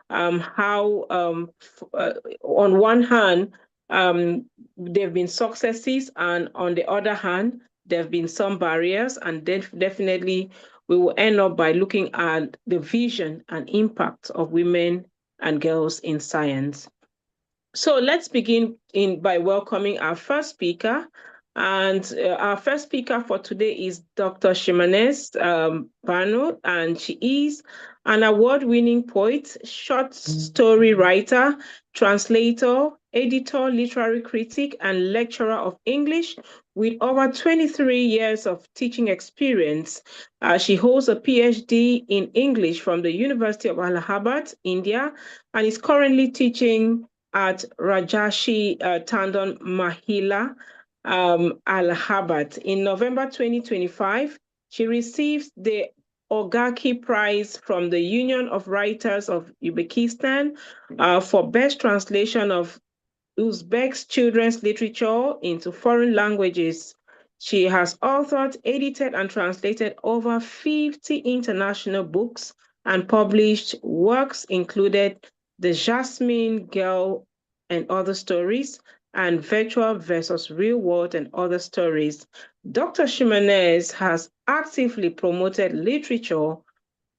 how, on one hand, there have been successes, and on the other hand, there have been some barriers, and definitely we will end up by looking at the vision and impact of women and girls in science. So let's begin by welcoming our first speaker. And our first speaker for today is Dr. Shimanes Bano, and she is an award-winning poet, short story writer, translator, editor, literary critic, and lecturer of English with over 23 years of teaching experience. She holds a PhD in English from the University of Allahabad, India, and is currently teaching at Rajarshi Tandon Mahila Allahabad. In November 2025, she received the Ogaki Prize from the Union of Writers of Uzbekistan for Best Translation of Uzbek Children's Literature into Foreign Languages. She has authored, edited, and translated over 50 international books and published works included The Jasmine Girl and Other Stories, and Virtual versus Real World and Other Stories. Dr. Shimenez has actively promoted literature,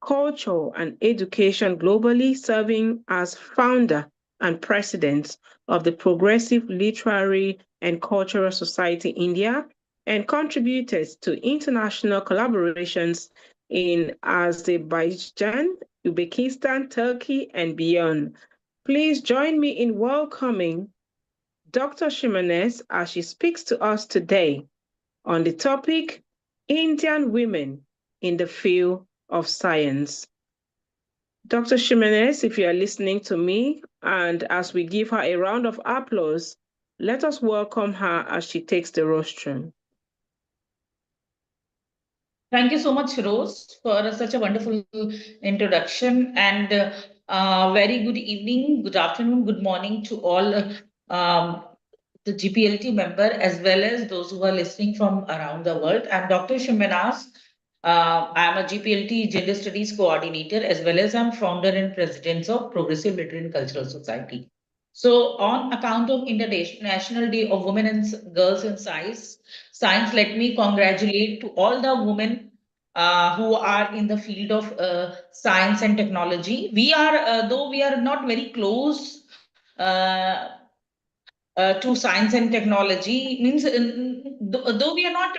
culture, and education globally, serving as founder and president of the Progressive Literary and Cultural Society India, and contributed to international collaborations in Azerbaijan, Uzbekistan, Turkey, and beyond. Please join me in welcoming Dr. Shimenez as she speaks to us today on the topic Indian women in the field of science. Dr. Shimenez, if you are listening to me, and as we give her a round of applause, let us welcome her as she takes the rostrum. Thank you so much, Rose, for such a wonderful introduction. And very good evening, good afternoon, good morning to all the GPLT member as well as those who are listening from around the world. I'm Dr. Shimenas. I'm a GPLT Gender Studies Coordinator as well as I'm founder and president of Progressive Literary and Cultural Society. So, on account of International Day of Women and Girls in Science, let me congratulate to all the women who are in the field of science and technology. We are, though we are not very close to science and technology, means though we are not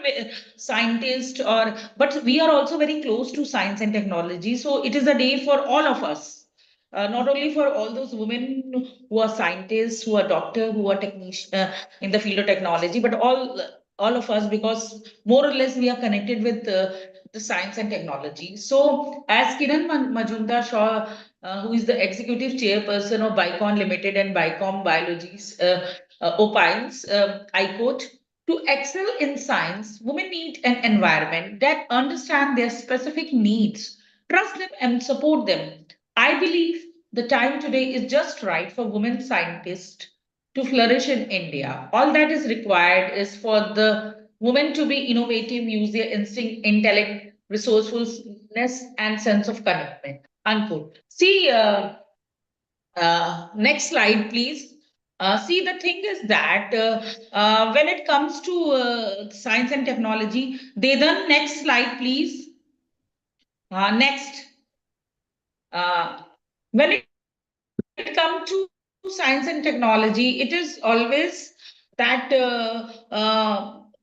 scientists or, but we are also very close to science and technology. So it is a day for all of us. Not only for all those women who are scientists, who are doctors, who are technicians in the field of technology, but all of us, because more or less we are connected with the science and technology. So, as Kiran Majumdar Shaw, who is the executive chairperson of Bicon Limited and Bicom Biologies, opines, I quote, to excel in science, women need an environment that understand their specific needs, trust them and support them. I believe the time today is just right for women scientists to flourish in India. All that is required is for the women to be innovative, use their instinct, intellect, resourcefulness, and sense of commitment. Unquote. See, next slide, please. See, the thing is that when it comes to science and technology, they done next slide, please. Next. When it comes to science and technology, it is always that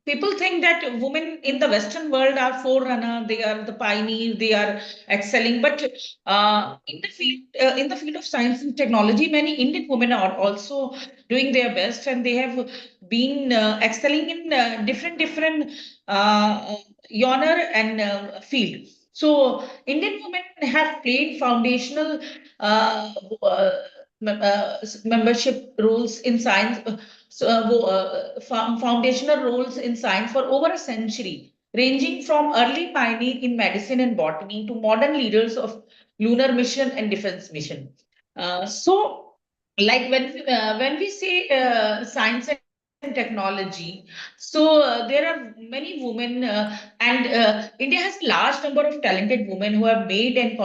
people think that women in the Western world are forerunner, they are the pioneer, they are excelling. But in the field of science and technology, many Indian women are also doing their best, and they have been excelling in different genre and field. So Indian women have played foundational uh, uh, membership roles in science, foundational roles in science for over a century, ranging from early pioneer in medicine and botany to modern leaders of lunar mission and defense mission. So, like when we say science and technology, so there are many women, and India has a large number of talented women who have made and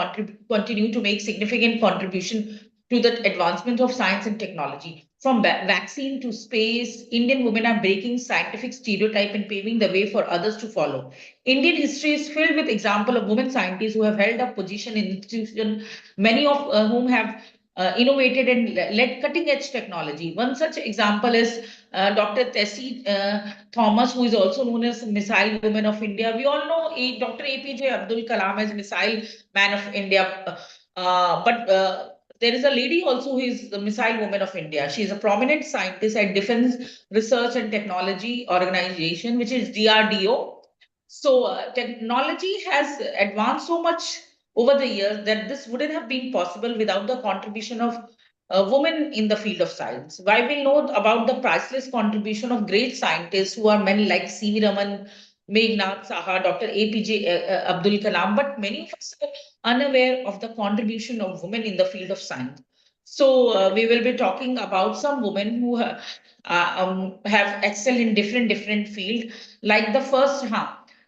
continue to make significant contribution to the advancement of science and technology. From vaccine to space, Indian women are breaking scientific stereotype and paving the way for others to follow. Indian history is filled with example of women scientists who have held up position in institutions, many of whom have innovated and led cutting edge technology. One such example is Dr. Tessie Thomas, who is also known as Missile Woman of India. We all know Dr. APJ Abdul Kalam as Missile Man of India. But there is a lady also who is the Missile Woman of India. She is a prominent scientist at Defense Research and Technology Organization, which is DRDO. So technology has advanced so much over the years that this wouldn't have been possible without the contribution of women in the field of science. While we know about the priceless contribution of great scientists who are men like C.V. Raman, Meghnad Saha, Dr. APJ Abdul Kalam, but many of us are unaware of the contribution of women in the field of science. So we will be talking about some women who have excelled in different field. Like the first,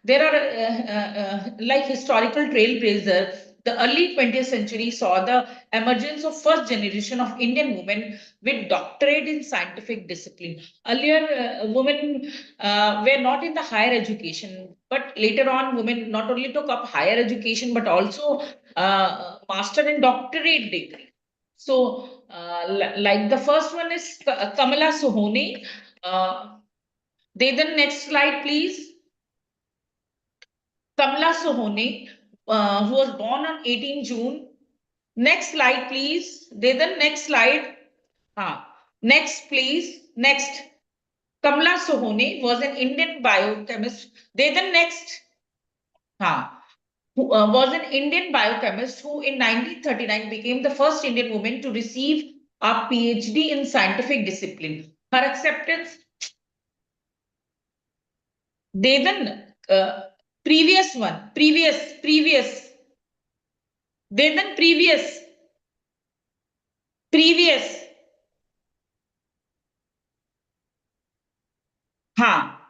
there are like historical trailblazer. The early 20th century saw the emergence of first generation of Indian women with doctorate in scientific discipline. Earlier, women were not in the higher education, but later on, women not only took up higher education but also master and doctorate degree. So, like the first one is Kamala Sohoni. Then next slide, please. Kamala Sohoni, who was born on 18 June. Next slide, please. Then next slide. Next, please. Next. Kamala Sohoni was an Indian biochemist. Then next. Who was an Indian biochemist who in 1939 became the first Indian woman to receive a PhD in scientific discipline. Her acceptance. Then previous one, previous. Then previous.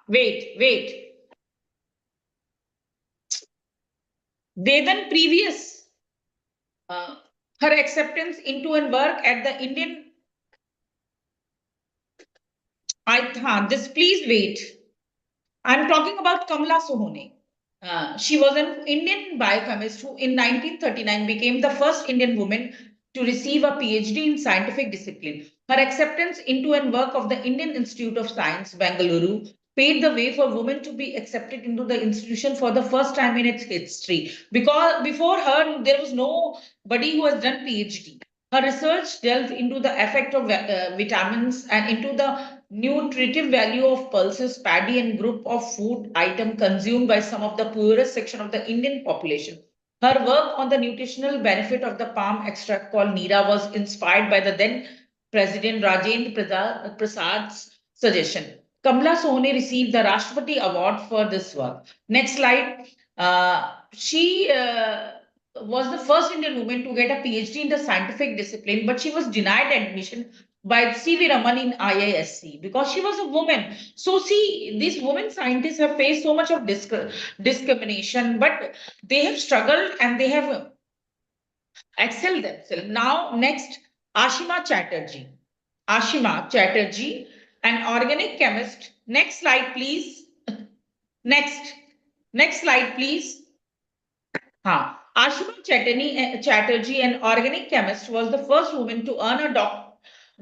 Wait. Then previous. Her acceptance into and work at the Indian. Just please wait. I'm talking about Kamala Sohoni. She was an Indian biochemist who in 1939 became the first Indian woman to receive a PhD in scientific discipline. Her acceptance into and work of the Indian Institute of Science, Bengaluru, paved the way for women to be accepted into the institution for the first time in its history. Because before her, there was nobody who has done PhD. Her research delved into the effect of vitamins and into the nutritive value of pulses, paddy, and group of food item consumed by some of the poorest section of the Indian population. Her work on the nutritional benefit of the palm extract called Neera was inspired by the then President Rajendra Prasad's suggestion. Kamala Sohoni received the Rashtrapati Award for this work. Next slide. She was the first Indian woman to get a PhD in the scientific discipline, but she was denied admission by C.V. Raman in IISc because she was a woman. So see, these women scientists have faced so much of discrimination, but they have struggled and they have excelled themselves. Now, next, Ashima Chatterjee. Ashima Chatterjee, an organic chemist. Next slide, please. Next slide, please. Ashima Chatterjee, an organic chemist, was the first woman to earn a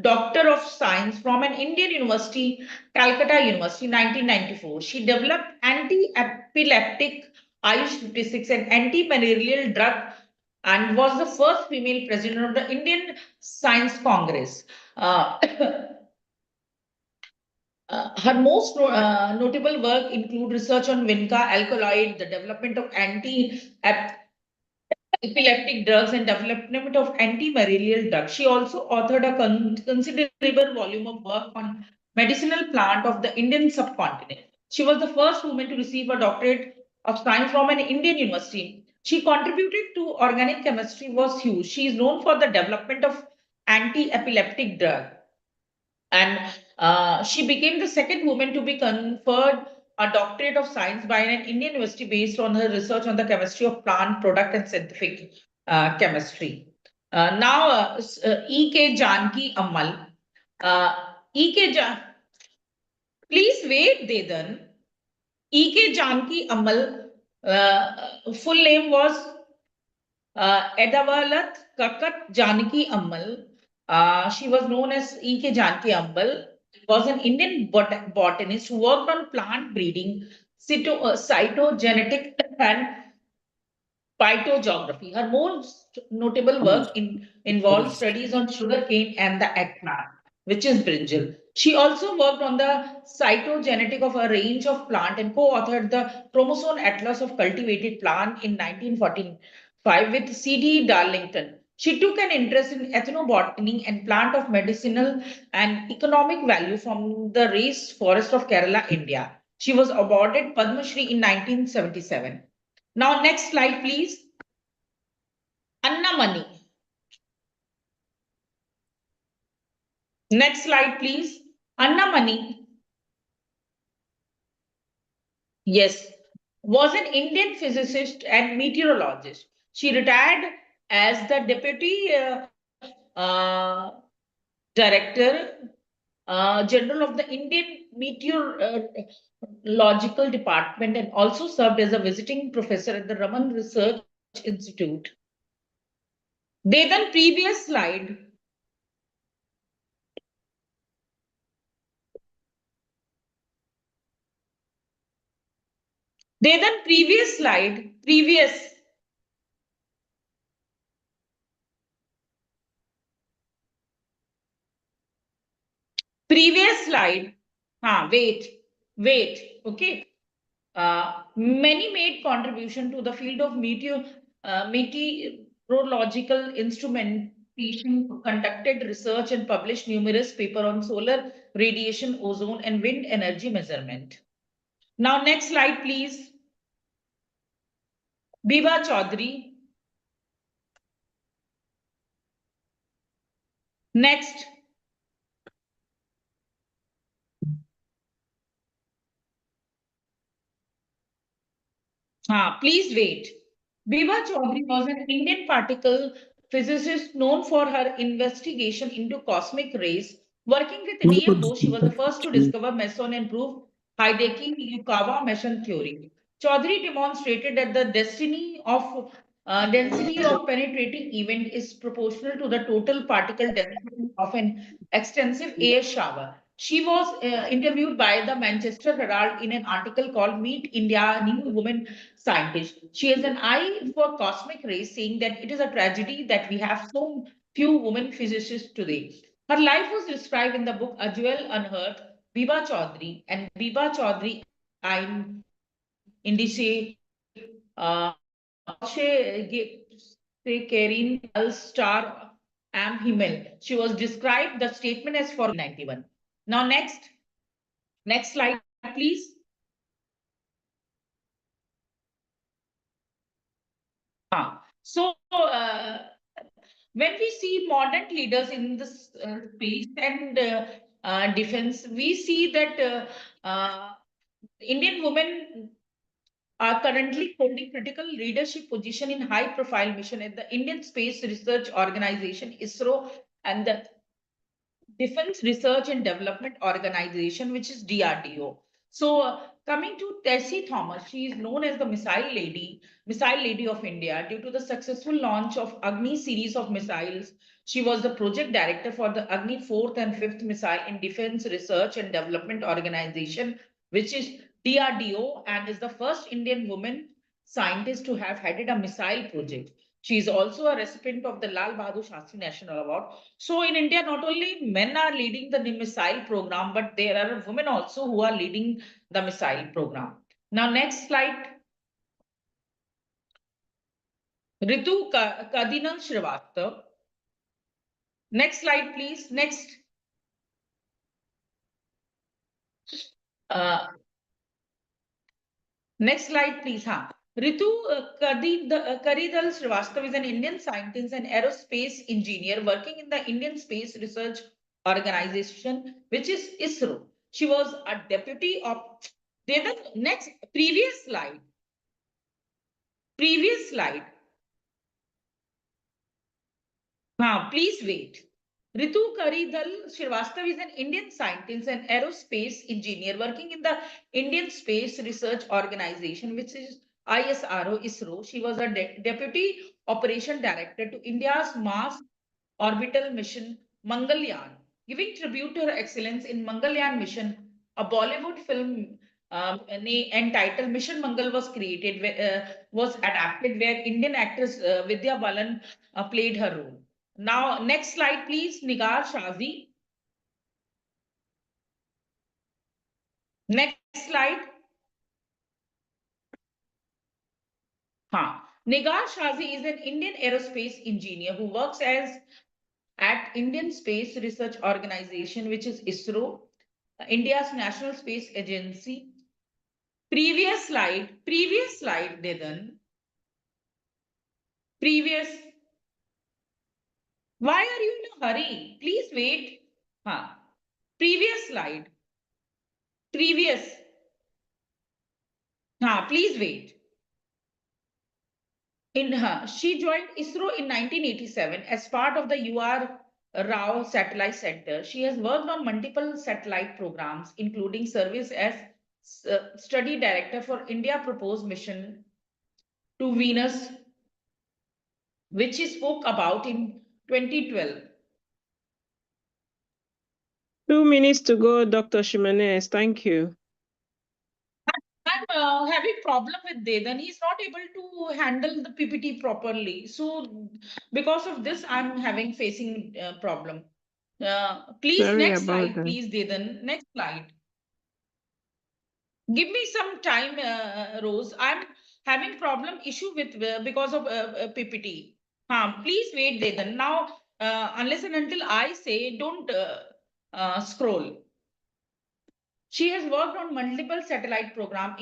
Doctor of Science from an Indian university, Calcutta University, 1994. She developed anti-epileptic Ayush 56 and anti-malarial drug and was the first female president of the Indian Science Congress. Her most notable work include research on Vinca alkaloid, the development of anti-epileptic drugs and development of anti-malarial drugs. She also authored a considerable volume of work on medicinal plant of the Indian subcontinent. She was the first woman to receive a doctorate of science from an Indian university. She contributed to organic chemistry was huge. She is known for the development of anti-epileptic drug. And she became the second woman to be conferred a doctorate of science by an Indian university based on her research on the chemistry of plant product and synthetic chemistry. Now, E.K. Janki Ammal. E.K. Please wait, Dedan. E.K. Janki Ammal, full name was Edavalat Kakat Janaki Ammal. She was known as E.K. Janki Ammal. Was an Indian botanist who worked on plant breeding, cytogenetic, and phytogeography. Her most notable work involves studies on sugarcane and the eggplant, which is brinjal. She also worked on the cytogenetic of a range of plant and co-authored the Chromosome Atlas of Cultivated Plant in 1945 with C.D. Darlington. She took an interest in ethnobotany and plant of medicinal and economic value from the race forest of Kerala, India. She was awarded Padma Shri in 1977. Now, next slide, please. Annamani. Next slide, please. Annamani, yes, was an Indian physicist and meteorologist. She retired as the deputy uh, director general of the Indian Meteorological Department and also served as a visiting professor at the Raman Research Institute. Then previous slide. Then previous slide. Previous slide. Wait. Okay. Many made contribution to the field of meteorological instrumentation, conducted research and published numerous papers on solar radiation, ozone, and wind energy measurement. Now, next slide, please. Biba Chaudhary. Next. Please wait. Biba Chaudhary was an Indian particle physicist known for her investigation into cosmic rays. Working with Neil Bohr, she was the first to discover meson and prove Hideki-Yukawa meson theory. Chaudhary demonstrated that the density of penetrating event is proportional to the total particle density of an extensive air shower. She was interviewed by the Manchester Herald in an article called Meet India New Woman Scientist. She has an eye for cosmic rays, saying that it is a tragedy that we have so few women physicists today. Her life was described in the book A Jewel Unearthed, Biba Chaudhary, and Biba Chaudhary Ein Indice uh, Karin Al Star Am Himmel. She was described the statement as for 91. Now next slide, please. So when we see modern leaders in this space and defense, we see that Indian women are currently holding critical leadership position in high-profile mission at the Indian Space Research Organization (ISRO) and the Defense Research and Development Organization, which is DRDO. So, coming to Tessie Thomas, she is known as the Missile Lady of India, due to the successful launch of Agni series of missiles. She was the project director for the Agni 4th and 5th missile in Defense Research and Development Organization, which is DRDO, and is the first Indian woman scientist to have headed a missile project. She is also a recipient of the Lal Bahadur Shastri National Award. So in India, not only men are leading the missile program, but there are women also who are leading the missile program. Now, next slide. Ritu Kadinal Srivastav. Next slide, please. Next. Next slide, please. Ritu Karidal Srivastav is an Indian scientist and aerospace engineer working in the Indian Space Research Organization, which is ISRO. She was a deputy of. The next previous slide. Previous slide. Please wait. Ritu Karidhal Srivastava is an Indian scientist and aerospace engineer working in the Indian Space Research Organization, which is ISRO, ISRO. She was a deputy operation director to India's Mars orbital mission Mangalyaan. Giving tribute to her excellence in Mangalyaan mission, a Bollywood film entitled Mission Mangal was created, was adapted, where Indian actress Vidya Balan played her role. Now, next slide, please. Nigar Shazi. Next slide. Nigar Shazi is an Indian aerospace engineer who works at Indian Space Research Organization, which is ISRO, India's National Space Agency. Previous slide, Dedan. Previous. Why are you in a hurry? Please wait. Previous slide. Previous. Please wait. She joined ISRO in 1987 as part of the UR Rao Satellite Center. She has worked on multiple satellite programs, including service as study director for India proposed mission to Venus, which she spoke about in 2012. 2 minutes to go, Dr. Shimenez. Thank you. I'm having problem with Dedan. He's not able to handle the PPT properly. So because of this, I'm facing problem. Please, Sorry next about slide, that. please, Dedan. Next slide. Give me some time, Rose. I'm having problem issue with because of PPT. Please wait, Dedan. Now, unless and until I say, don't scroll. She has worked on multiple satellite programs,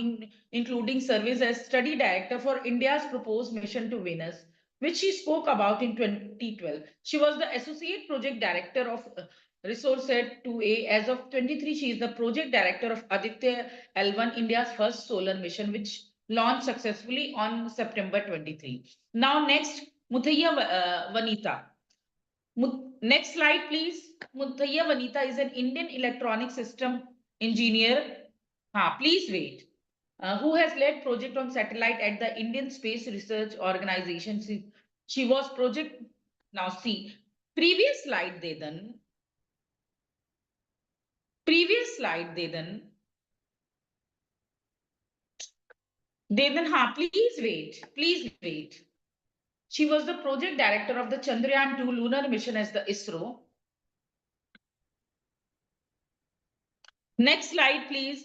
including service as study director for India's proposed mission to Venus, which she spoke about in 2012. She was the associate project director of Resourcet 2A. As of 23, she is the project director of Aditya L1, India's first solar mission, which launched successfully on September 23. Now, next, Muthaiya Vanita. Next slide, please. Muthaiya Vanita is an Indian electronic system engineer. Please wait. Who has led project on satellite at the Indian Space Research Organization. She was project. Now see, previous slide, Dedan. Previous slide, Dedan. Dedan, please wait. Please wait. She was the project director of the Chandrayaan-2 lunar mission as the ISRO. Next slide, please.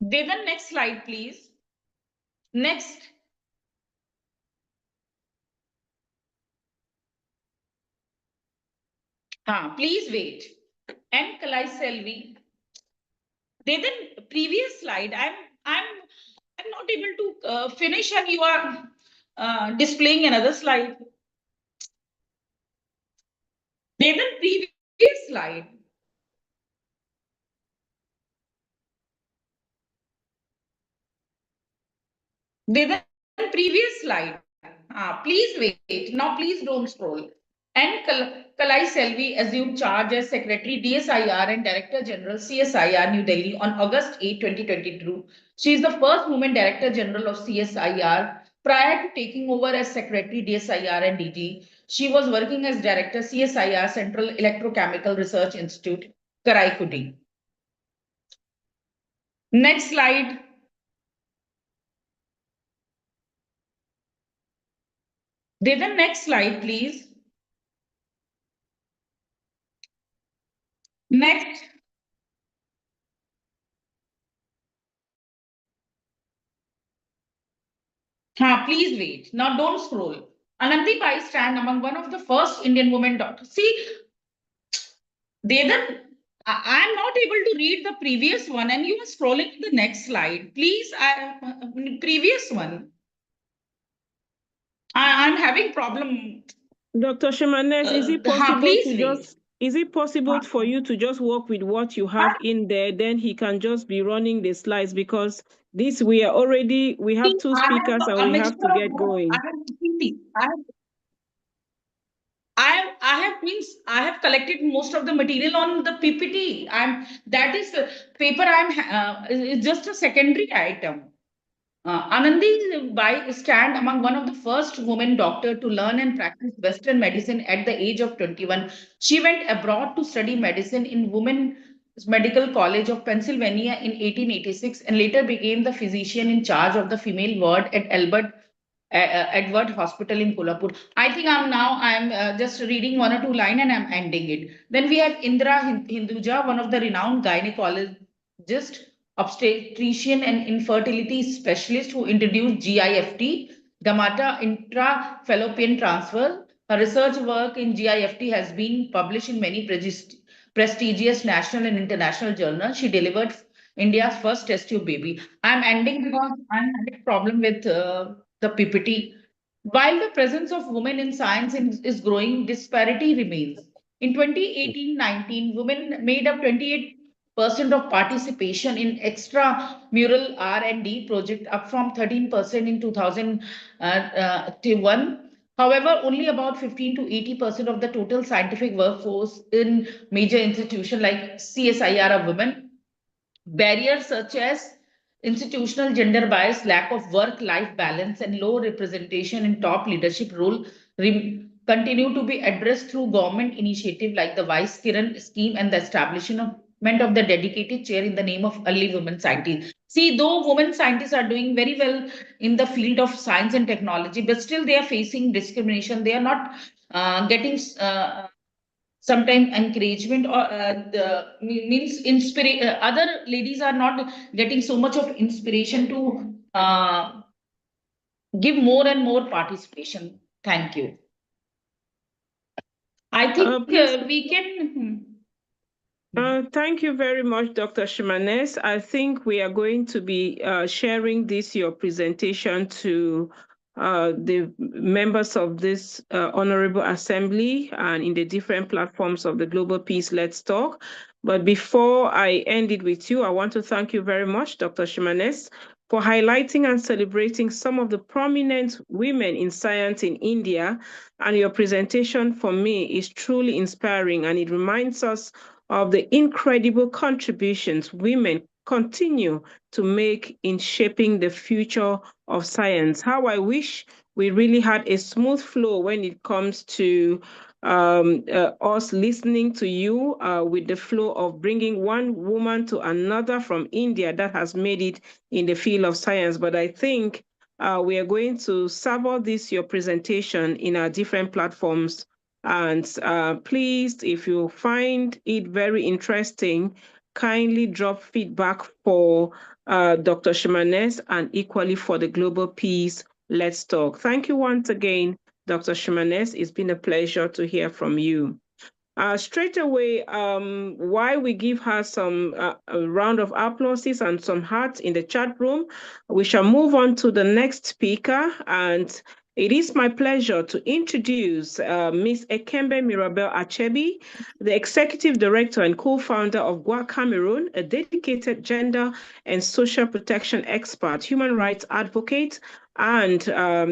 Devan, next slide, please. Next. Please wait. And Kalai Selvi. Devan, previous slide. I'm not able to finish, and you are displaying another slide. Devan, previous slide. Devan, previous slide. Please wait. Now, please don't scroll. And Kalai Selvi assumed charge as Secretary DSIR and Director General CSIR New Delhi on August 8, 2022. She is the first woman Director General of CSIR. Prior to taking over as Secretary DSIR and DG, she was working as Director CSIR Central Electrochemical Research Institute, Karaikudi. Next slide. Devan, next slide, please. Next. Please wait. Now don't scroll. Anandi Pai stand among one of the first Indian women doctors. See, Devan, I'm not able to read the previous one, and you are scrolling to the next slide. Please, previous one. I'm having problem. Dr. Shimenez, is it possible Please to wait. just Is it possible for you to just work with what you have in there? Then he can just be running the slides, because this we have two I have speakers and a we have to mixture of get both. I going. have PPT. I have collected most of the material on the PPT. That is paper. Is just a secondary item. Anandi Bai stand among one of the first women doctor to learn and practice Western medicine at the age of 21. She went abroad to study medicine in Women's Medical College of Pennsylvania in 1886 and later became the physician in charge of the female ward at Edward Hospital in Kolhapur. I think I'm just reading one or two lines and I'm ending it. Then we have Indra Hinduja, one of the renowned gynecologists, obstetrician and infertility specialist who introduced GIFT, Gamata intrafallopian transfer. Her research work in GIFT has been published in many prestigious national and international journals. She delivered India's first test tube baby. I'm ending because I'm having a problem with the PPT. While the presence of women in science is growing, disparity remains. In 2018-19, women made up 28% of participation in extramural R&D project, up from 13% in 2001. However, only about 15 to 80% of the total scientific workforce in major institutions like CSIR are women. Barriers such as institutional gender bias, lack of work-life balance, and low representation in top leadership role continue to be addressed through government initiative like the Vice Kiran scheme and the establishment of the dedicated chair in the name of early women scientists. See, though women scientists are doing very well in the field of science and technology, but still they are facing discrimination. They are not getting sometimes encouragement or means inspiration. Other ladies are not getting so much of inspiration to give more and more participation. Thank you. I think Please. We can. Thank you very much, Dr. Shimanes. I think we are going to be sharing your presentation to the members of this Honorable Assembly and in the different platforms of the Global Peace Let's Talk. But before I end it with you, I want to thank you very much, Dr. Shimanes, for highlighting and celebrating some of the prominent women in science in India. And your presentation for me is truly inspiring, and it reminds us of the incredible contributions women continue to make in shaping the future of science. How I wish we really had a smooth flow when it comes to us listening to you with the flow of bringing one woman to another from India that has made it in the field of science. But I think we are going to savor your presentation in our different platforms. And please, if you find it very interesting, kindly drop feedback for Dr. Shimanes and equally for the Global Peace Let's Talk. Thank you once again, Dr. Shimanes. It's been a pleasure to hear from you. Straight away, while we give her some a round of applauses and some hearts in the chat room, we shall move on to the next speaker. And it is my pleasure to introduce Ms. Ekembe Mirabel Achebi, the Executive Director and co-founder of GWA Cameroon, a dedicated gender and social protection expert, human rights advocate, and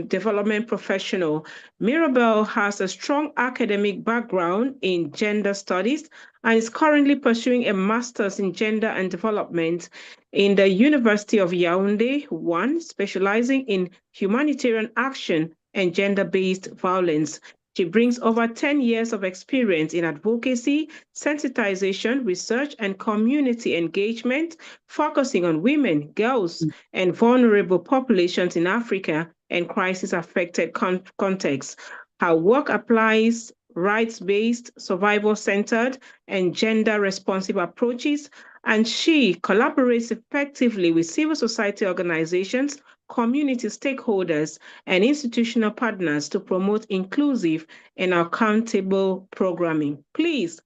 development professional. Mirabel has a strong academic background in gender studies and is currently pursuing a master's in gender and development in the University of Yaoundé, one specializing in humanitarian action and gender-based violence. She brings over 10 years of experience in advocacy, sensitization, research, and community engagement, focusing on women, girls, and vulnerable populations in Africa and crisis-affected contexts. Her work applies rights-based, survival-centered, and gender-responsive approaches, and she collaborates effectively with civil society organizations, community stakeholders, and institutional partners to promote inclusive and accountable programming. Please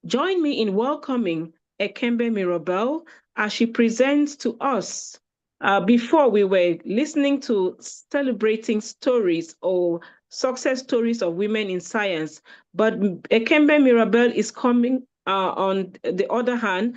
join me in welcoming Ekembe Mirabel as she presents to us. Before we were listening to celebrating stories or success stories of women in science. But Ekembe Mirabel is coming on the other hand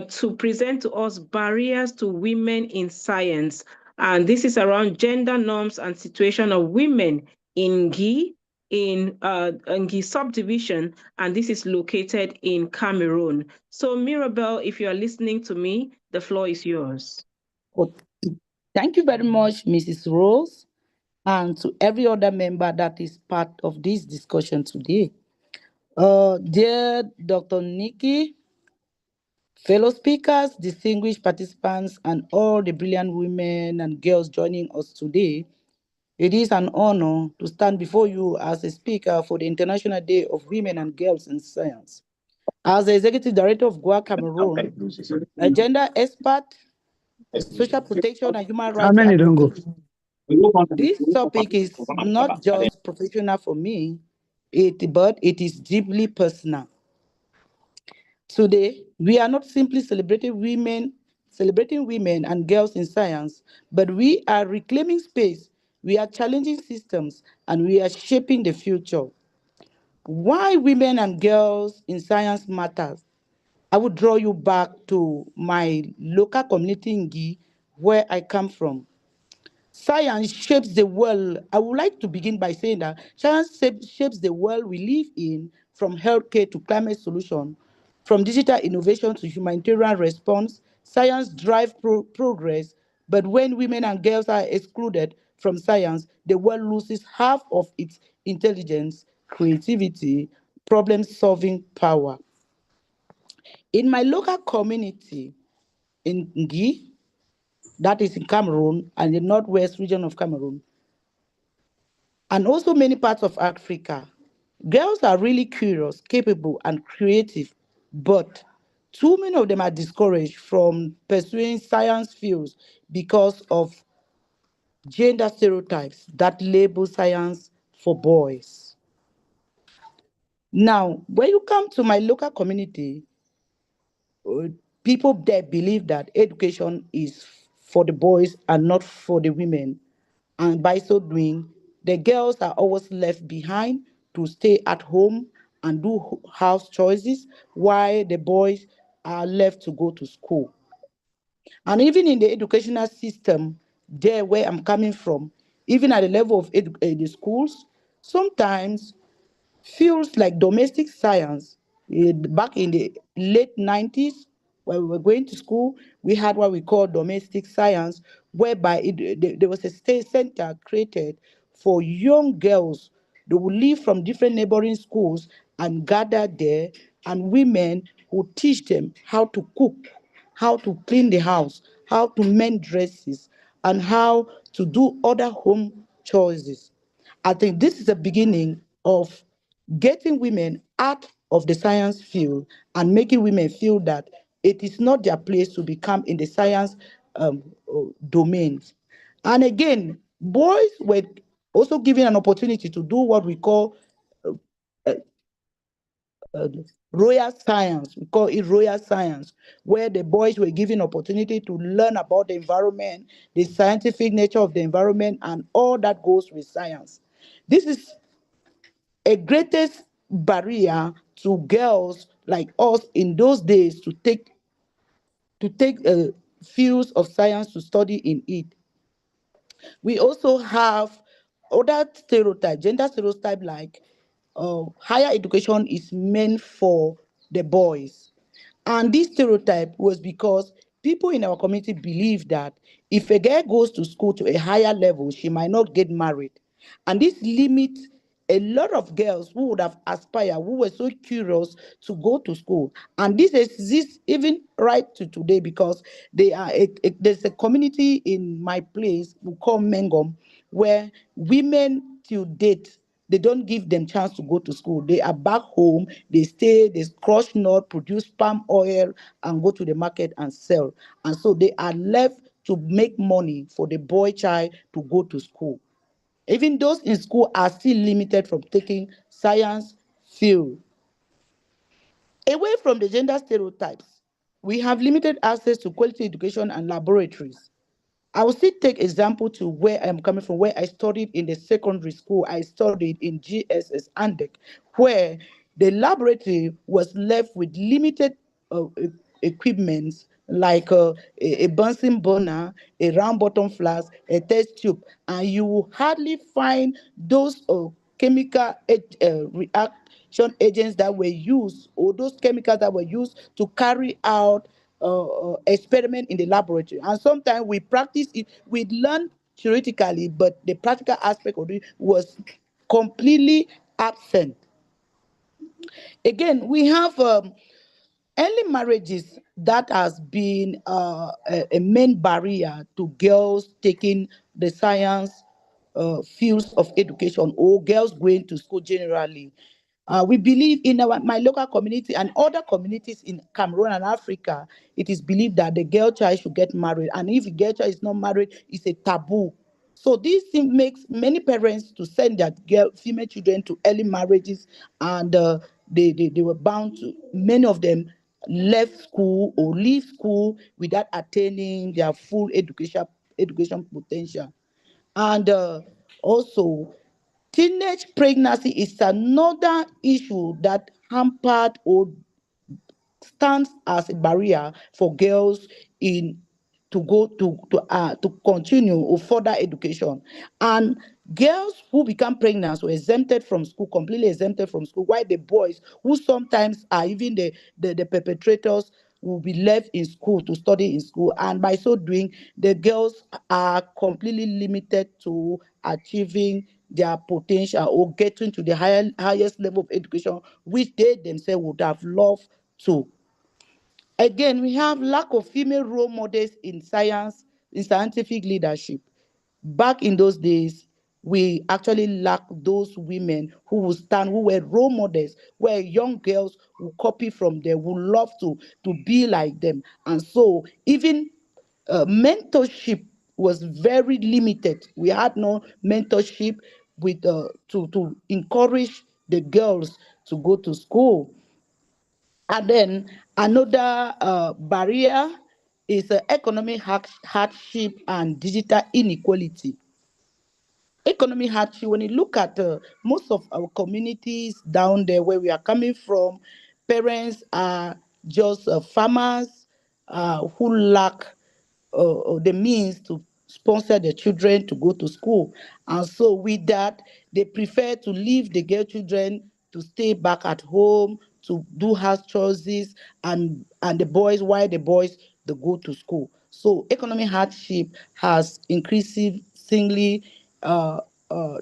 to present to us barriers to women in science. And this is around gender norms and situation of women in Gi, in Ngi subdivision, and this is located in Cameroon. So Mirabel, if you are listening to me, the floor is yours. Oh, thank you very much, Mrs. Rose, and to every other member that is part of this discussion today. Dear Dr. Nikki, fellow speakers, distinguished participants, and all the brilliant women and girls joining us today, it is an honor to stand before you as a speaker for the International Day of Women and Girls in Science. As the Executive Director of GWA Cameroon, a gender expert, social protection, and human How rights many don't go? advocate, this topic is not just professional for me, but it is deeply personal. Today, we are not simply celebrating women and girls in science, but we are reclaiming space, we are challenging systems, and we are shaping the future. Why women and girls in science matters. I would draw you back to my local community in Gi, where I come from. Science shapes the world. I would like to begin by saying that science shapes the world we live in, from healthcare to climate solution, from digital innovation to humanitarian response. Science drives progress, but when women and girls are excluded from science, the world loses half of its intelligence, creativity, problem solving power. In my local community in Ngi, that is in Cameroon and the northwest region of Cameroon, and also many parts of Africa. Girls are really curious, capable, and creative, but too many of them are discouraged from pursuing science fields because of gender stereotypes that label science for boys. Now, when you come to my local community, uh, people there believe that education is for the boys and not for the women. And by so doing, the girls are always left behind to stay at home and do house choices, while the boys are left to go to school. And even in the educational system, there where I'm coming from, even at the level of the schools, sometimes fields like domestic science, back in the late 90s, when we were going to school, we had what we call domestic science, whereby there was a state center created for young girls. They would leave from different neighboring schools and gather there, and women would teach them how to cook, how to clean the house, how to mend dresses, and how to do other home choices. I think this is the beginning of getting women out of the science field and making women feel that it is not their place to become in the science domains. And again, boys were also given an opportunity to do what we call royal science. We call it royal science, where the boys were given opportunity to learn about the environment, the scientific nature of the environment, and all that goes with science. This is a greatest barrier to girls like us in those days to take fields of science to study in it. We also have other stereotype, gender stereotype, like higher education is meant for the boys. And this stereotype was because people in our community believe that if a girl goes to school to a higher level, she might not get married. And this limits a lot of girls who would have aspired, who were so curious to go to school. And this exists even right to today, because there's a community in my place we call Mengom, where women till date, they don't give them chance to go to school. They are back home, they stay, they crush nut, produce palm oil, and go to the market and sell. And so they are left to make money for the boy child to go to school. Even those in school are still limited from taking science field. Away from the gender stereotypes, we have limited access to quality education and laboratories. I will still take example to where I'm coming from, where I studied in the secondary school. I studied in GSS Andek, where the laboratory was left with limited equipment like a Bunsen burner, a round bottom flask, a test tube, and you will hardly find those chemical reaction agents that were used, or those chemicals that were used to carry out experiment in the laboratory. And sometimes we practice it, we learn theoretically, but the practical aspect of it was completely absent. Again, we have early marriages that has been a main barrier to girls taking the science fields of education, or girls going to school generally. We believe in my local community and other communities in Cameroon and Africa, it is believed that the girl child should get married. And if the girl child is not married, it's a taboo. So this thing makes many parents to send their female children to early marriages, and they were bound to, many of them left school or leave school without attaining their full education potential. And also, teenage pregnancy is another issue that hampered or stands as a barrier for girls in to go to continue or further education. And girls who become pregnant were exempted from school, completely exempted from school, while the boys, who sometimes are even the perpetrators, will be left in school to study in school. And by so doing, the girls are completely limited to achieving their potential or getting to the highest level of education, which they themselves would have loved to. Again, we have lack of female role models in science, in scientific leadership. Back in those days, we actually lack those women who would stand, who were role models, where young girls will copy from them, would love to be like them. And so even mentorship was very limited. We had no mentorship with to encourage the girls to go to school. And then another barrier is economic hardship and digital inequality. Economic hardship, when you look at most of our communities down there where we are coming from, parents are just farmers who lack the means to sponsor their children to go to school. And so with that, they prefer to leave the girl children to stay back at home to do house chores, and the boys, while the boys, they go to school. So economic hardship has increasingly uh, uh,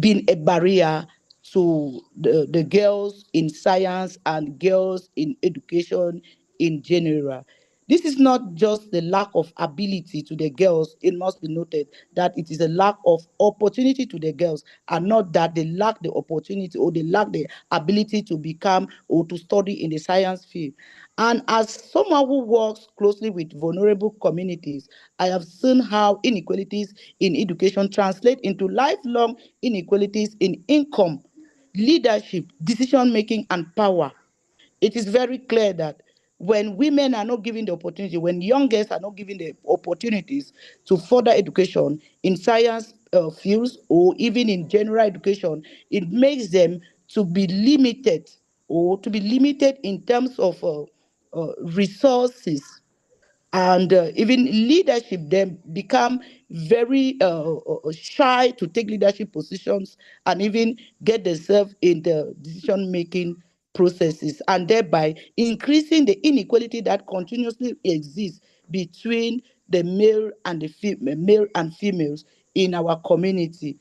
been a barrier to the girls in science and girls in education in general. This is not just the lack of ability to the girls. It must be noted that it is a lack of opportunity to the girls, and not that they lack the opportunity or they lack the ability to become or to study in the science field. And as someone who works closely with vulnerable communities, I have seen how inequalities in education translate into lifelong inequalities in income, leadership, decision making, and power. It is very clear that when women are not given the opportunity, when young girls are not given the opportunities to further education in science fields or even in general education, it makes them to be limited, or to be limited in terms of resources, and even leadership. Then become very shy to take leadership positions and even get themselves in the decision making processes, and thereby increasing the inequality that continuously exists between the male and females in our community.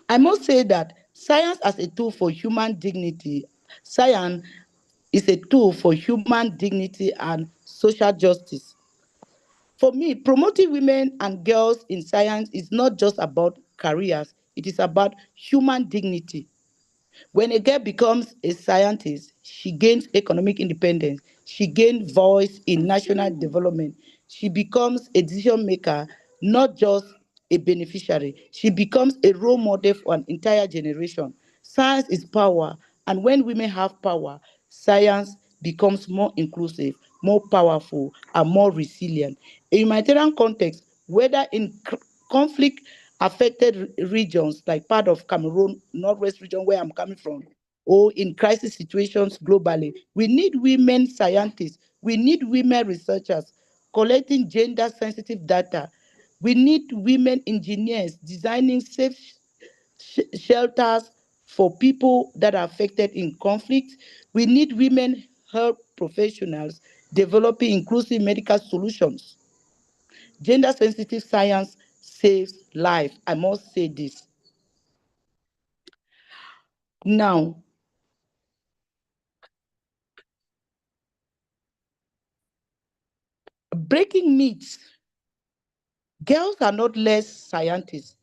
I must say that science as a tool for human dignity, science is a tool for human dignity and social justice. For me, promoting women and girls in science is not just about careers, it is about human dignity. When a girl becomes a scientist, she gains economic independence, she gains voice in national development, she becomes a decision maker, not just a beneficiary. She becomes a role model for an entire generation. Science is power, and when women have power, science becomes more inclusive, more powerful, and more resilient. In humanitarian context, whether in conflict affected regions like part of Cameroon, Northwest region where I'm coming from, or in crisis situations globally, we need women scientists, we need women researchers collecting gender sensitive data. We need women engineers designing safe shelters for people that are affected in conflict. We need women health professionals developing inclusive medical solutions. Gender sensitive science saves life. I must say this. Now, breaking myths. Girls are not less scientists.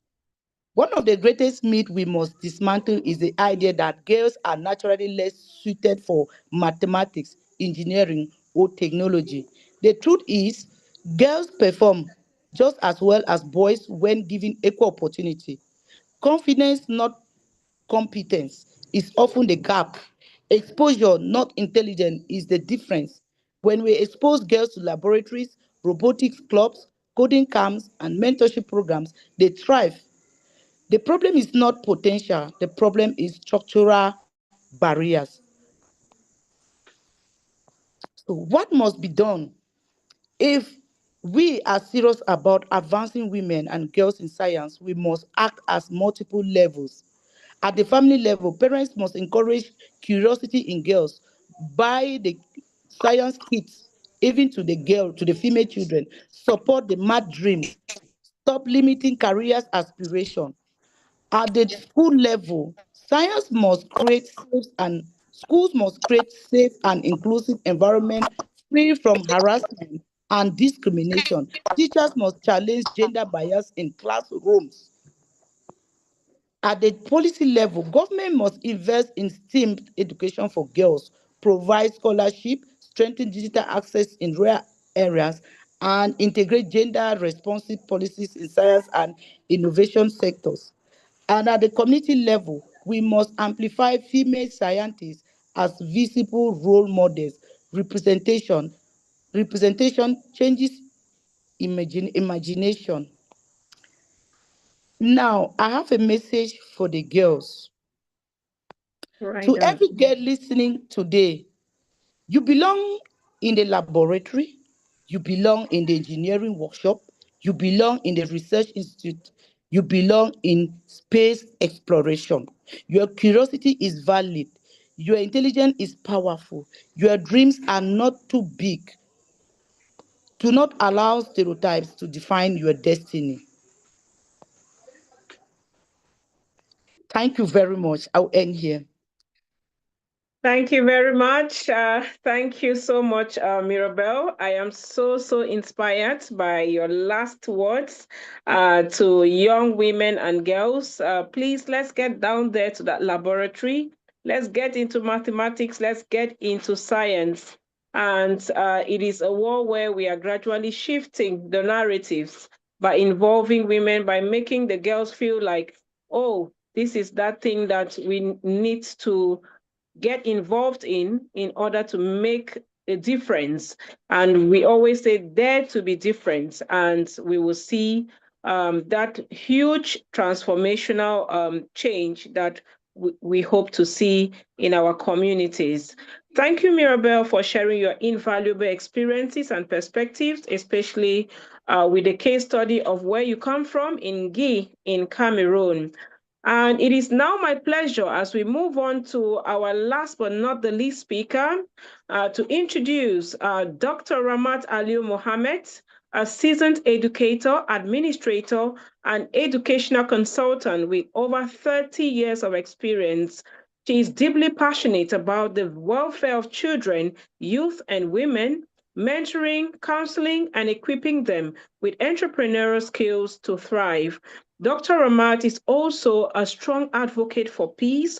One of the greatest myths we must dismantle is the idea that girls are naturally less suited for mathematics, engineering, or technology. The truth is, girls perform just as well as boys when given equal opportunity. Confidence, not competence, is often the gap. Exposure, not intelligence, is the difference. When we expose girls to laboratories, robotics clubs, coding camps, and mentorship programs, they thrive. The problem is not potential, the problem is structural barriers. So, what must be done if we are serious about advancing women and girls in science? We must act as multiple levels. At the family level, parents must encourage curiosity in girls, buy the science kits, even to the female children, support the mad dreams, stop limiting careers aspiration. At the school level, science must create safe and schools must create safe and inclusive environment free from harassment and discrimination. Teachers must challenge gender bias in classrooms. At the policy level, government must invest in STEM education for girls, provide scholarship, strengthen digital access in rural areas, and integrate gender responsive policies in science and innovation sectors. And at the community level, we must amplify female scientists as visible role models. Representation, representation changes imagination. Now, I have a message for the girls. Right To down. every girl listening today, you belong in the laboratory, you belong in the engineering workshop, you belong in the research institute, you belong in space exploration. Your curiosity is valid, your intelligence is powerful, your dreams are not too big. Do not allow stereotypes to define your destiny. Thank you very much. I'll end here. Thank you very much. Thank you so much, Mirabel. I am so inspired by your last words to young women and girls. Please, let's get down there to that laboratory. Let's get into mathematics. Let's get into science. And it is a war where we are gradually shifting the narratives by involving women, by making the girls feel like, oh, this is that thing that we need to get involved in order to make a difference. And we always say dare to be different, and we will see that huge transformational change that we hope to see in our communities. Thank you, Mirabel, for sharing your invaluable experiences and perspectives, especially with the case study of where you come from in Guy in Cameroon. And it is now my pleasure, as we move on to our last but not the least speaker, to introduce Dr. Ramat Aliu Mohammed, a seasoned educator, administrator, and educational consultant with over 30 years of experience. She is deeply passionate about the welfare of children, youth, and women, mentoring, counseling, and equipping them with entrepreneurial skills to thrive. Dr. Ramat is also a strong advocate for peace,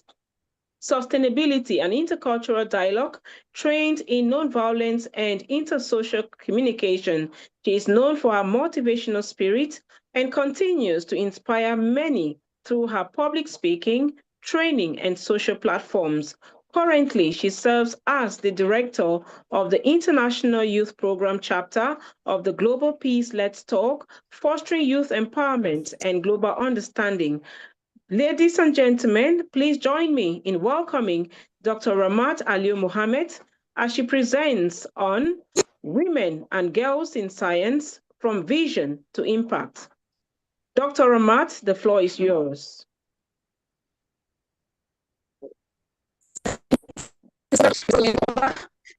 sustainability, and intercultural dialogue, trained in nonviolence and intersocial communication. She is known for her motivational spirit and continues to inspire many through her public speaking, training, and social platforms. Currently, she serves as the director of the International Youth Program chapter of the Global Peace Let's Talk, fostering youth empowerment and global understanding. Ladies and gentlemen, please join me in welcoming Dr. Ramat Aliyu Mohammed as she presents on Women and Girls in Science from Vision to Impact. Dr. Ramat, the floor is yours.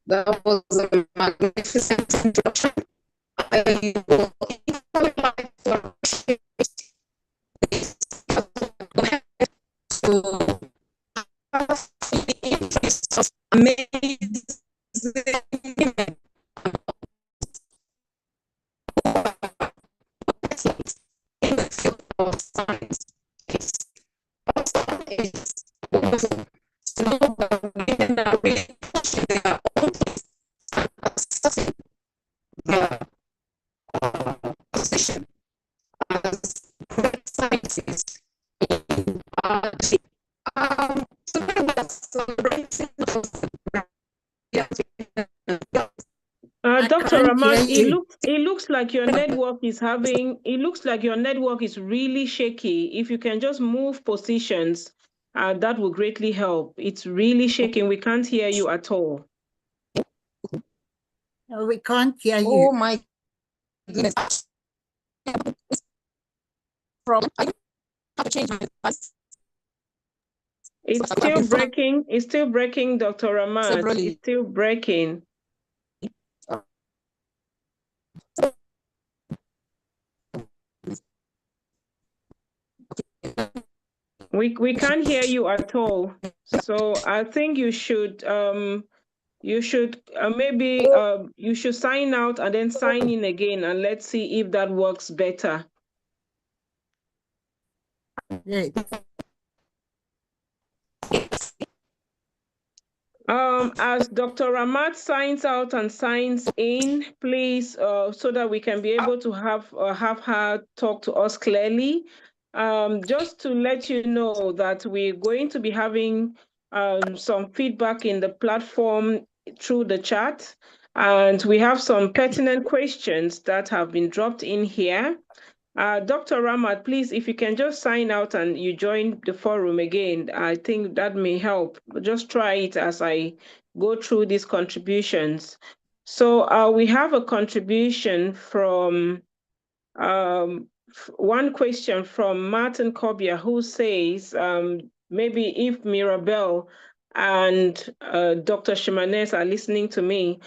That was a magnificent introduction. I will like to amazing women in the field of science. It's wonderful to know that women are really pushing their own place and assessing their position as great scientists in biology. Today we are celebrating Dr. Ramat, it looks like your network is really shaky. If you can just move positions, that will greatly help. It's really shaking. We can't hear you at all. No, we can't hear you. Oh my goodness. I have to change my device. It's still breaking. It's still breaking, Dr. Ramat. It's still breaking. We can't hear you at all. So I think you should maybe you should sign out and then sign in again, and let's see if that works better. Yes. As Dr. Ramat signs out and signs in, please, so that we can be able to have her talk to us clearly. Just to let you know that we're going to be having some feedback in the platform through the chat, and we have some pertinent questions that have been dropped in here. Dr. Ramat, please, if you can just sign out and you join the forum again, I think that may help. Just try it as I go through these contributions. So we have a contribution from one question from Martin Kobia, who says, maybe if Mirabel and Dr. Shimanes are listening to me,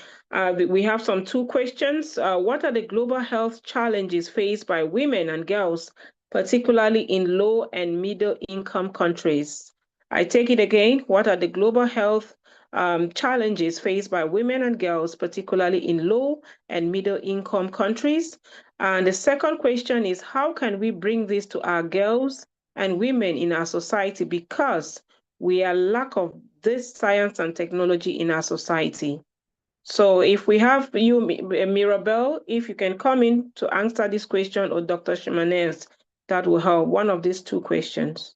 we have two questions. What are the global health challenges faced by women and girls, particularly in low and middle income countries? I take it again. What are the global health challenges faced by women and girls, particularly in low and middle income countries? And the second question is, how can we bring this to our girls and women in our society, because we are lack of this science and technology in our society? So if we have you, Mirabel, if you can come in to answer this question, or Dr. Shimanes, that will help. One of these two questions.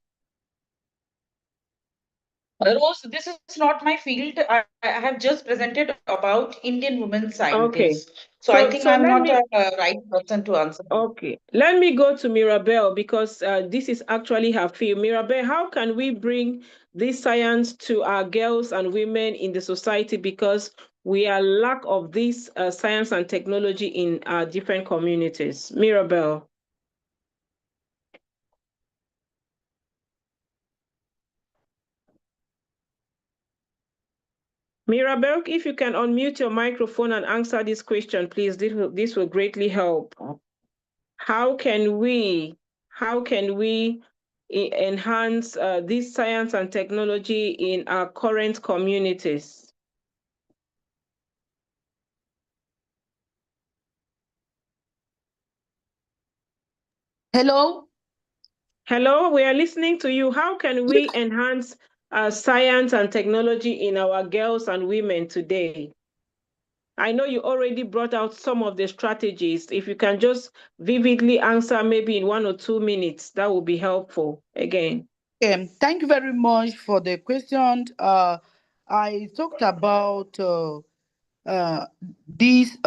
Rose, this is not my field. I have just presented about Indian women scientists. Okay. So I think I'm not the right person to answer. Okay, let me go to Mirabel, because this is actually her field. Mirabel, how can we bring this science to our girls and women in the society, because we are lack of this science and technology in our different communities? Mirabel. Mirabel, if you can unmute your microphone and answer this question, please, this will greatly help. How can we enhance this science and technology in our current communities? Hello? Hello, we are listening to you. How can we enhance science and technology in our girls and women today? I know you already brought out some of the strategies. If you can just vividly answer maybe in 1 or 2 minutes, that would be helpful again. Thank you very much for the question. I talked about uh, these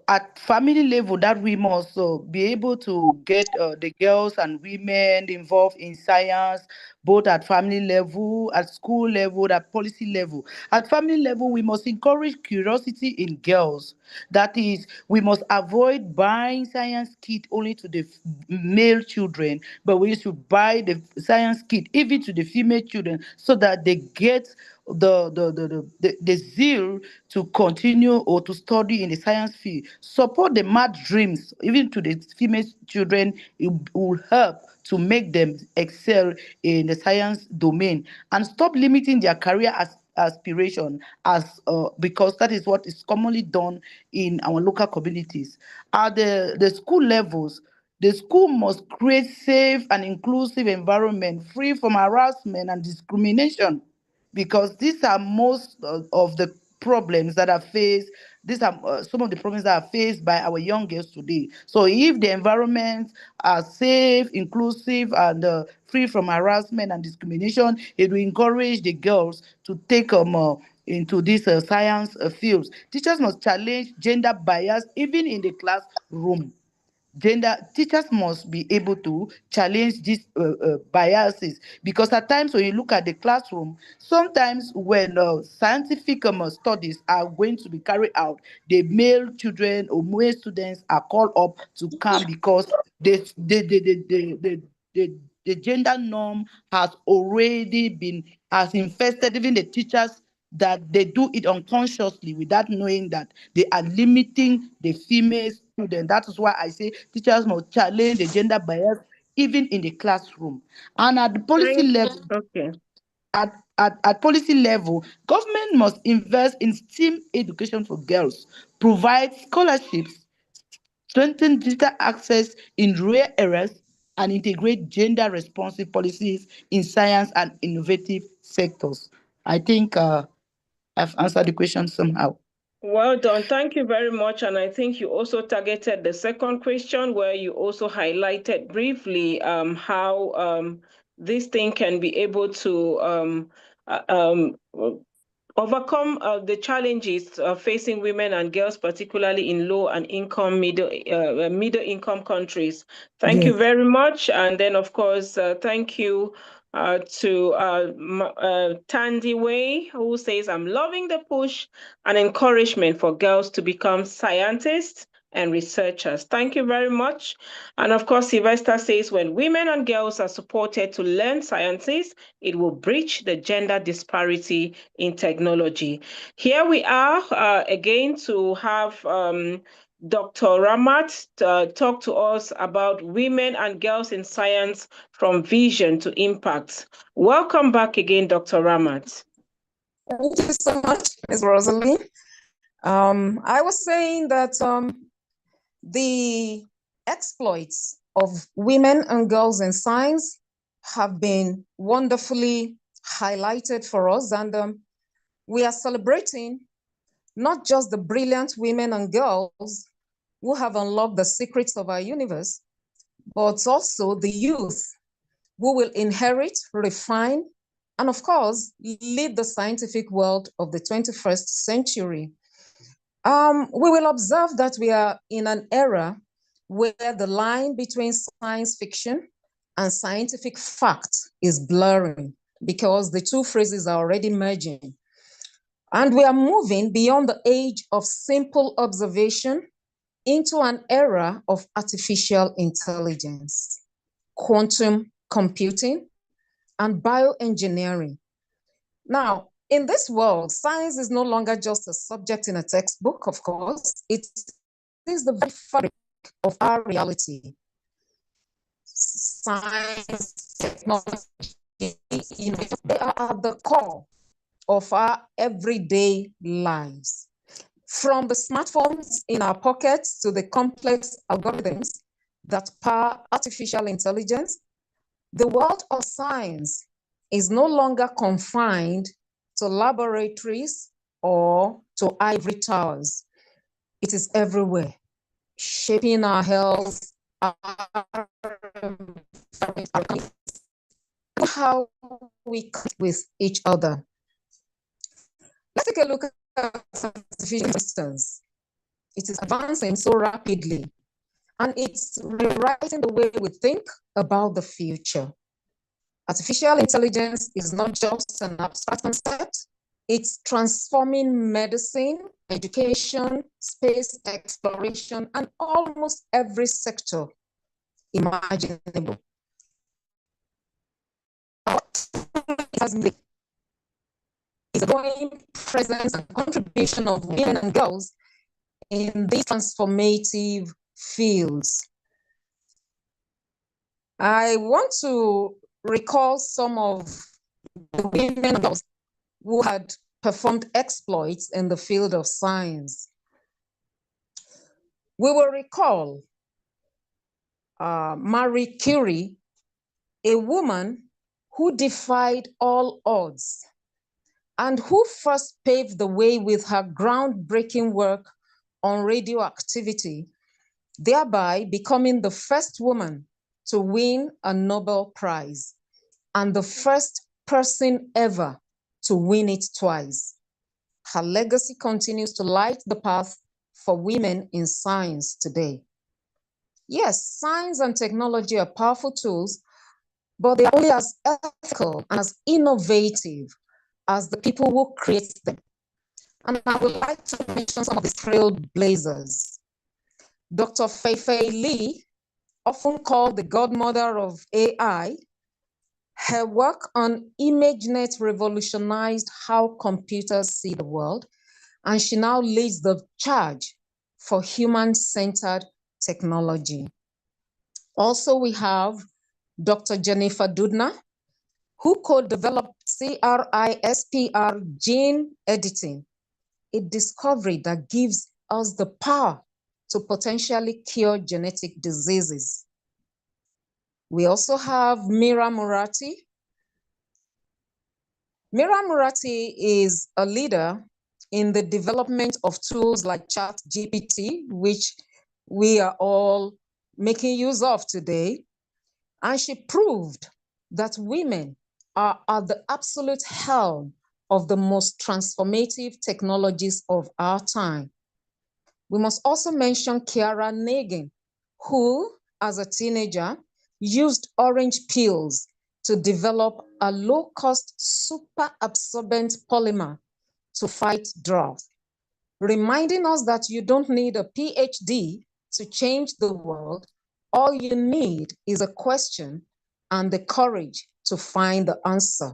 at family level that we must be able to get the girls and women involved in science, both at family level, at school level, at policy level. At family level, we must encourage curiosity in girls. That is, we must avoid buying science kit only to the male children, but we should buy the science kit even to the female children so that they get the zeal to continue or to study in the science field. Support the mad dreams even to the female children. It will help to make them excel in the science domain, and stop limiting their career aspiration as because that is what is commonly done in our local communities. At the school levels, the school must create safe and inclusive environment free from harassment and discrimination, because these are most of the problems that are faced. These are some of the problems that are faced by our young girls today. So if the environments are safe, inclusive, and free from harassment and discrimination, it will encourage the girls to take into these science fields. Teachers must challenge gender bias even in the classroom. Gender teachers must be able to challenge these biases, because at times when you look at the classroom, sometimes when scientific studies are going to be carried out, the male children or male students are called up to come because the gender norm has already been has infested even the teachers, that they do it unconsciously without knowing that they are limiting the female student. That is why I say teachers must challenge the gender bias even in the classroom. And at the policy Thank. level, Okay. at policy level, government must invest in STEAM education for girls, provide scholarships, strengthen digital access in rural areas, and integrate gender responsive policies in science and innovative sectors. I think I've answered the question somehow. Well done. Thank you very much. And I think you also targeted the second question, where you also highlighted briefly how this thing can be able to uh, um, overcome the challenges facing women and girls, particularly in low and middle income countries. Thank Yes. you very much. And then, of course, thank you to Tandy Way, who says, I'm loving the push and encouragement for girls to become scientists and researchers. Thank you very much. And of course, Sylvester says, when women and girls are supported to learn sciences, it will bridge the gender disparity in technology. Here we are again to have Dr. Ramat talk to us about women and girls in science from vision to impact. Welcome back again, Dr. Ramat. Thank you so much, Ms. Rosalie. I was saying that the exploits of women and girls in science have been wonderfully highlighted for us, and we are celebrating not just the brilliant women and girls who have unlocked the secrets of our universe, but also the youth who will inherit, refine, and of course, lead the scientific world of the 21st century. We will observe that we are in an era where the line between science fiction and scientific fact is blurring, because the two phrases are already merging. And we are moving beyond the age of simple observation into an era of artificial intelligence, quantum computing, and bioengineering. Now, in this world, science is no longer just a subject in a textbook, of course. It is the very fabric of our reality. Science, technology, innovation, they are at the core of our everyday lives. From the smartphones in our pockets to the complex algorithms that power artificial intelligence, the world of science is no longer confined to laboratories or to ivory towers. It is everywhere, shaping our health, how we connect with each other. take a look at artificial intelligence. It is advancing so rapidly, and it's rewriting the way we think about the future. Artificial intelligence is not just an abstract concept. It's transforming medicine, education, space exploration, and almost every sector imaginable. It has made is a growing presence and contribution of women and girls in these transformative fields. I want to recall some of the women and girls who had performed exploits in the field of science. We will recall Marie Curie, a woman who defied all odds and who first paved the way with her groundbreaking work on radioactivity, thereby becoming the first woman to win a Nobel Prize and the first person ever to win it twice. Her legacy continues to light the path for women in science today. Yes, science and technology are powerful tools, but they are only as ethical and as innovative as the people who create them. And I would like to mention some of these trailblazers. Dr. Fei-Fei Li, often called the godmother of AI, her work on ImageNet revolutionized how computers see the world, and she now leads the charge for human-centered technology. Also, we have Dr. Jennifer Doudna, who co-developed CRISPR gene editing, a discovery that gives us the power to potentially cure genetic diseases. We also have Mira Murati. Mira Murati is a leader in the development of tools like ChatGPT, which we are all making use of today. And she proved that women are at the absolute helm of the most transformative technologies of our time. We must also mention Kiara Nagin, who, as a teenager, used orange peels to develop a low-cost super absorbent polymer to fight drought, reminding us that you don't need a PhD to change the world. All you need is a question and the courage to find the answer.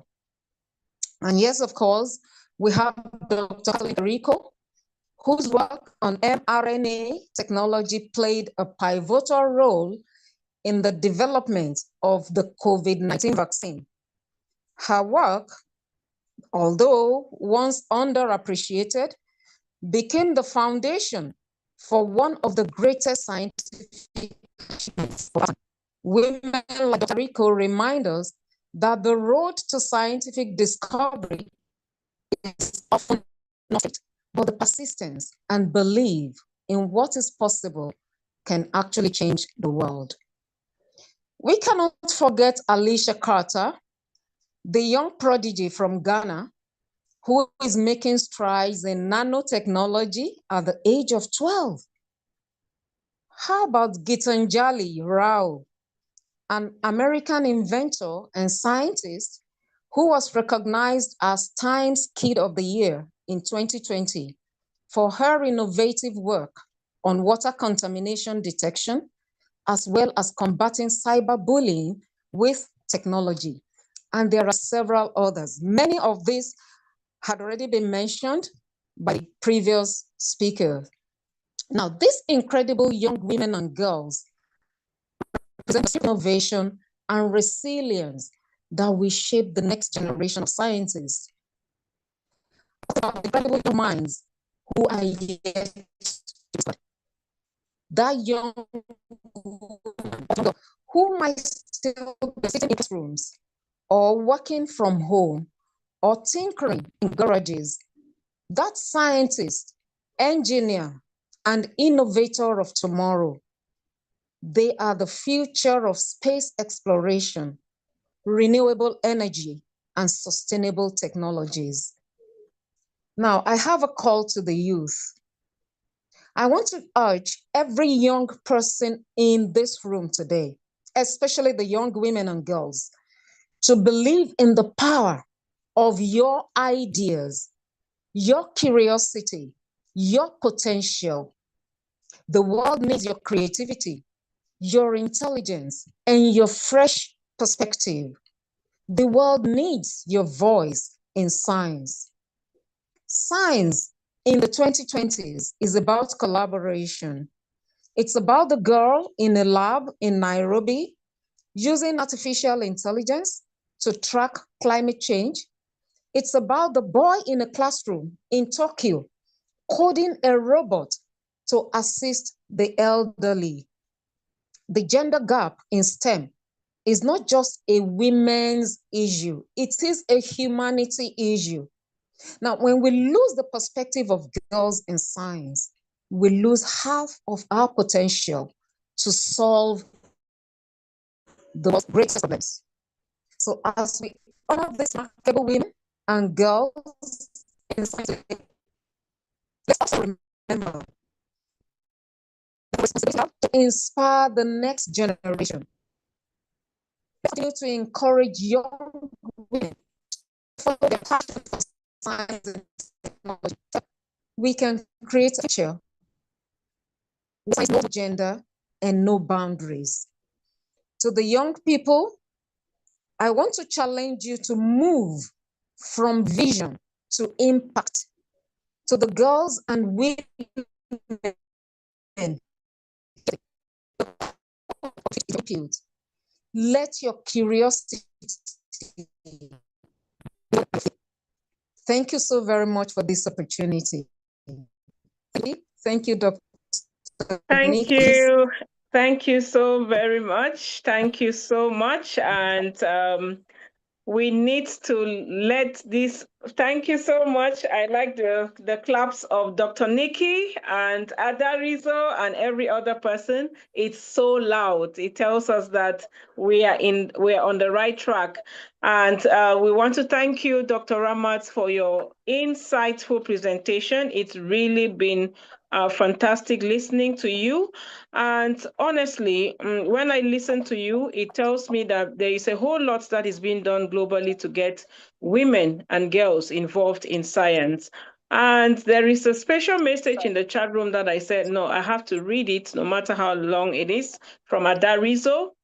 And yes, of course, we have Dr. Rico, whose work on mRNA technology played a pivotal role in the development of the COVID-19 vaccine. Her work, although once underappreciated, became the foundation for one of the greatest scientific achievements. Women like Dr. Rico remind us that the road to scientific discovery is often not it, but the persistence and belief in what is possible can actually change the world. We cannot forget Alicia Carter, the young prodigy from Ghana, who is making strides in nanotechnology at the age of 12. How about Gitanjali Rao, an American inventor and scientist who was recognized as Times Kid of the Year in 2020 for her innovative work on water contamination detection, as well as combating cyberbullying with technology. And there are several others. Many of these had already been mentioned by previous speakers. Now, these incredible young women and girls present innovation and resilience that will shape the next generation of scientists. About incredible young minds who are yet that young who might still be sitting in classrooms or working from home or tinkering in garages, that scientist, engineer, and innovator of tomorrow, they are the future of space exploration, renewable energy, and sustainable technologies. Now, I have a call to the youth. I want to urge every young person in this room today, especially the young women and girls, to believe in the power of your ideas, your curiosity, your potential. The world needs your creativity, your intelligence, and your fresh perspective. The world needs your voice in science. Science in the 2020s is about collaboration. It's about the girl in a lab in Nairobi using artificial intelligence to track climate change. It's about the boy in a classroom in Tokyo coding a robot to assist the elderly. The gender gap in STEM is not just a women's issue, it is a humanity issue. Now, when we lose the perspective of girls in science, we lose half of our potential to solve the most greatest problems. So as we honor these remarkable women and girls in science, let's also remember the responsibility to inspire the next generation. Let's continue to encourage young women to follow their passion for science and technology. We can create a future with no gender and no boundaries. To the young people, I want to challenge you to move from vision to impact. To the girls and women, let your curiosity. Thank you so very much for this opportunity. Thank you, Dr. Thank you. Thank you so very much. Thank you so much. And we need to let this, thank you so much. I like the claps of Dr. Nikki and Ada Rizzo and every other person. It's so loud. It tells us that we are on the right track. And we want to thank you, Dr. Ramat, for your insightful presentation. It's really been fantastic listening to you. And honestly, when I listen to you, it tells me that there is a whole lot that is being done globally to get women and girls involved in science. And there is a special message in the chat room that I said, no, I have to read it, no matter how long it is, from Ada Rizzo.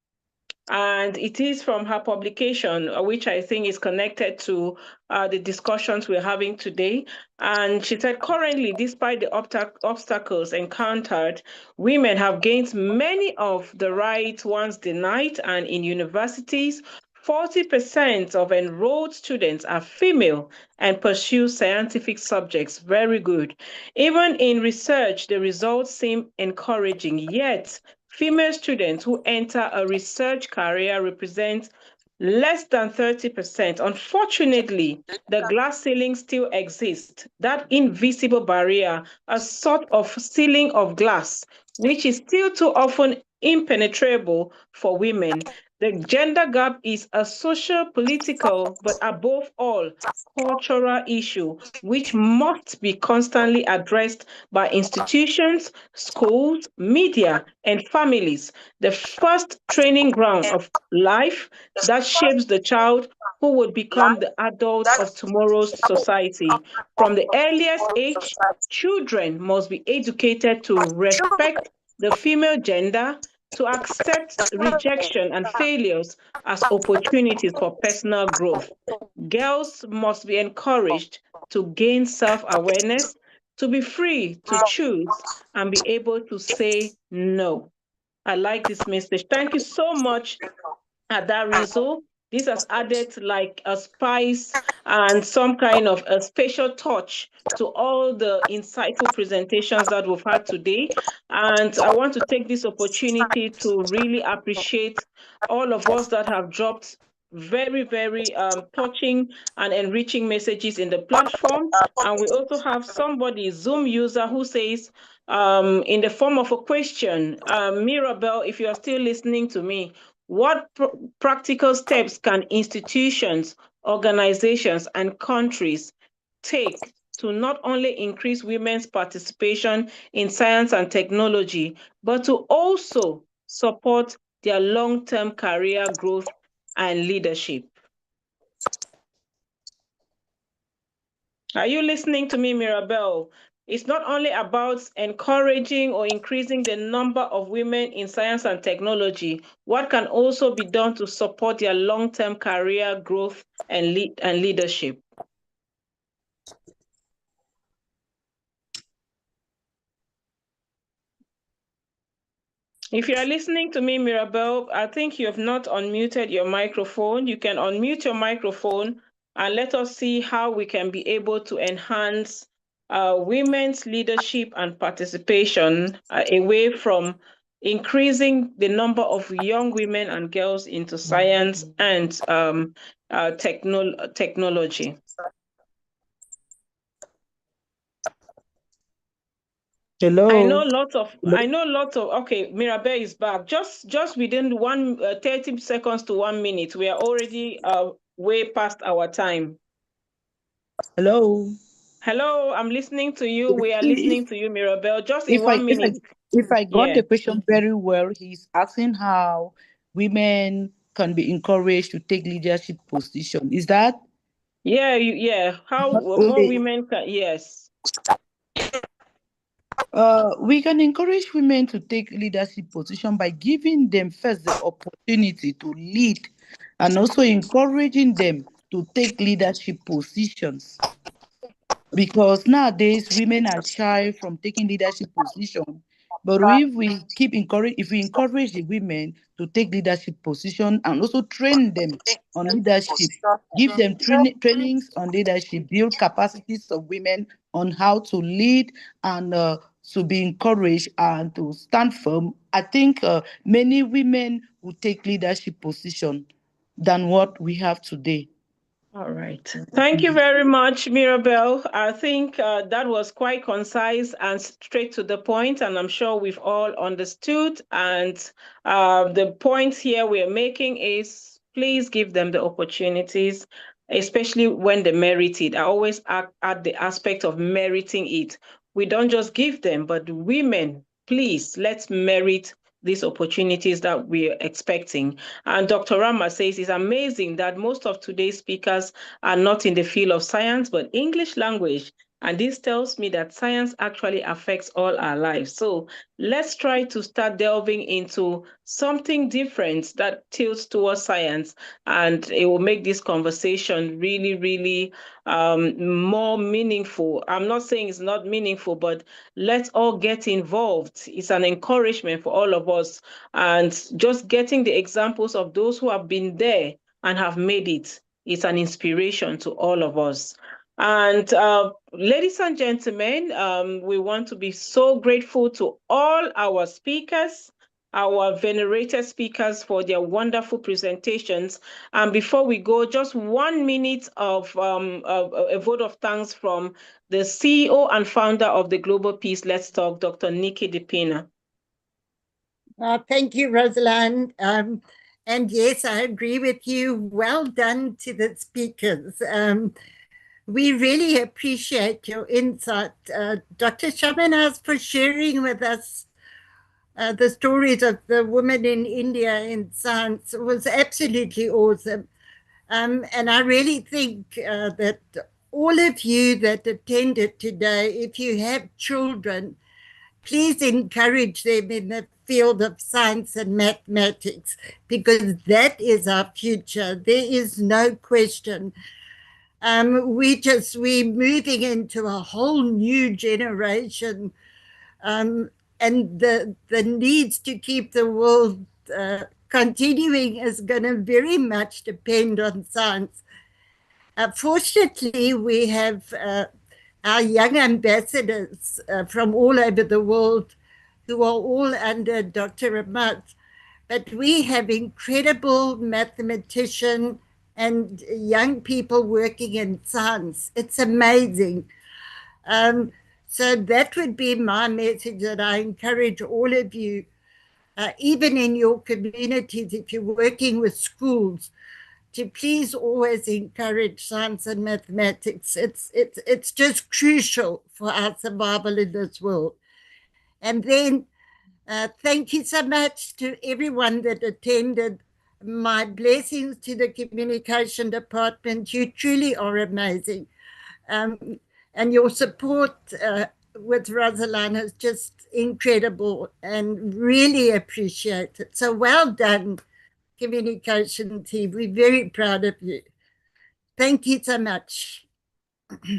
And it is from her publication, which I think is connected to the discussions we're having today. And she said, currently, despite the obstacles encountered, women have gained many of the rights once denied, and in universities, 40% of enrolled students are female and pursue scientific subjects. Very good. Even in research, the results seem encouraging, yet female students who enter a research career represent less than 30%. Unfortunately, the glass ceiling still exists, that invisible barrier, a sort of ceiling of glass, which is still too often impenetrable for women. The gender gap is a social, political, but above all, cultural issue, which must be constantly addressed by institutions, schools, media, and families. The first training ground of life that shapes the child who would become the adults of tomorrow's society. From the earliest age, children must be educated to respect the female gender, to accept rejection and failures as opportunities for personal growth. Girls must be encouraged to gain self-awareness, to be free to choose, and be able to say no. I like this message. Thank you so much, Ada Rizzo. This has added like a spice and some kind of a special touch to all the insightful presentations that we've had today. And I want to take this opportunity to really appreciate all of us that have dropped very, very touching and enriching messages in the platform. And we also have somebody, Zoom user, who says, in the form of a question, Mirabel, if you are still listening to me, what practical steps can institutions, organizations, and countries take to not only increase women's participation in science and technology, but to also support their long-term career growth and leadership. Are you listening to me, Mirabel? It's not only about encouraging or increasing the number of women in science and technology. What can also be done to support their long-term career growth and leadership? If you are listening to me, Mirabel, I think you have not unmuted your microphone. You can unmute your microphone and let us see how we can be able to enhance women's leadership and participation away from increasing the number of young women and girls into science and technology. Hello. I know lots of, okay, Mirabel is back. Just within 30 seconds to 1 minute, we are already way past our time. Hello. Hello, I'm listening to you. We are listening to you, Mirabel. Just in If 1 minute. If I got Yeah. the question very well, he's asking how women can be encouraged to take leadership position. Is that? Yeah. How more women can, yes. We can encourage women to take leadership position by giving them first the opportunity to lead and also encouraging them to take leadership positions. Because nowadays women are shy from taking leadership position. But if we encourage the women to take leadership position and also train them on leadership, give them trainings on leadership, build capacities of women on how to lead and to be encouraged and to stand firm, I think many women will take leadership position than what we have today. All right. Thank you very much, Mirabel. I think that was quite concise and straight to the point, and I'm sure we've all understood. And the point here we're making is please give them the opportunities, especially when they merit it. I always add the aspect of meriting it. We don't just give them, but women, please, let's merit these opportunities that we're expecting. And Dr. Rama says it's amazing that most of today's speakers are not in the field of science, but English language. And this tells me that science actually affects all our lives. So let's try to start delving into something different that tilts towards science, and it will make this conversation really, really more meaningful. I'm not saying it's not meaningful, but let's all get involved. It's an encouragement for all of us. And just getting the examples of those who have been there and have made it is an inspiration to all of us. And ladies and gentlemen, we want to be so grateful to all our speakers, our venerated speakers, for their wonderful presentations. And before we go, just 1 minute of a vote of thanks from the CEO and founder of the Global Peace Let's Talk, Dr. Nikki DePina. Thank you, Rosalind. And yes, I agree with you. Well done to the speakers. We really appreciate your insight. Dr. Shamanaz, for sharing with us the stories of the women in India in science. It was absolutely awesome. And I really think that all of you that attended today, if you have children, please encourage them in the field of science and mathematics, because that is our future. There is no question. We're moving into a whole new generation, and the needs to keep the world continuing is going to very much depend on science. Fortunately, we have our young ambassadors from all over the world who are all under Dr. Ramat, but we have incredible mathematicians and young people working in science. It's amazing. So that would be my message, that I encourage all of you, even in your communities, if you're working with schools, to please always encourage science and mathematics. It's just crucial for our survival in this world. And then thank you so much to everyone that attended. My blessings to the communication department. You truly are amazing. And your support with Rosaline is just incredible and really appreciate it. So well done, communication team. We're very proud of you. Thank you so much.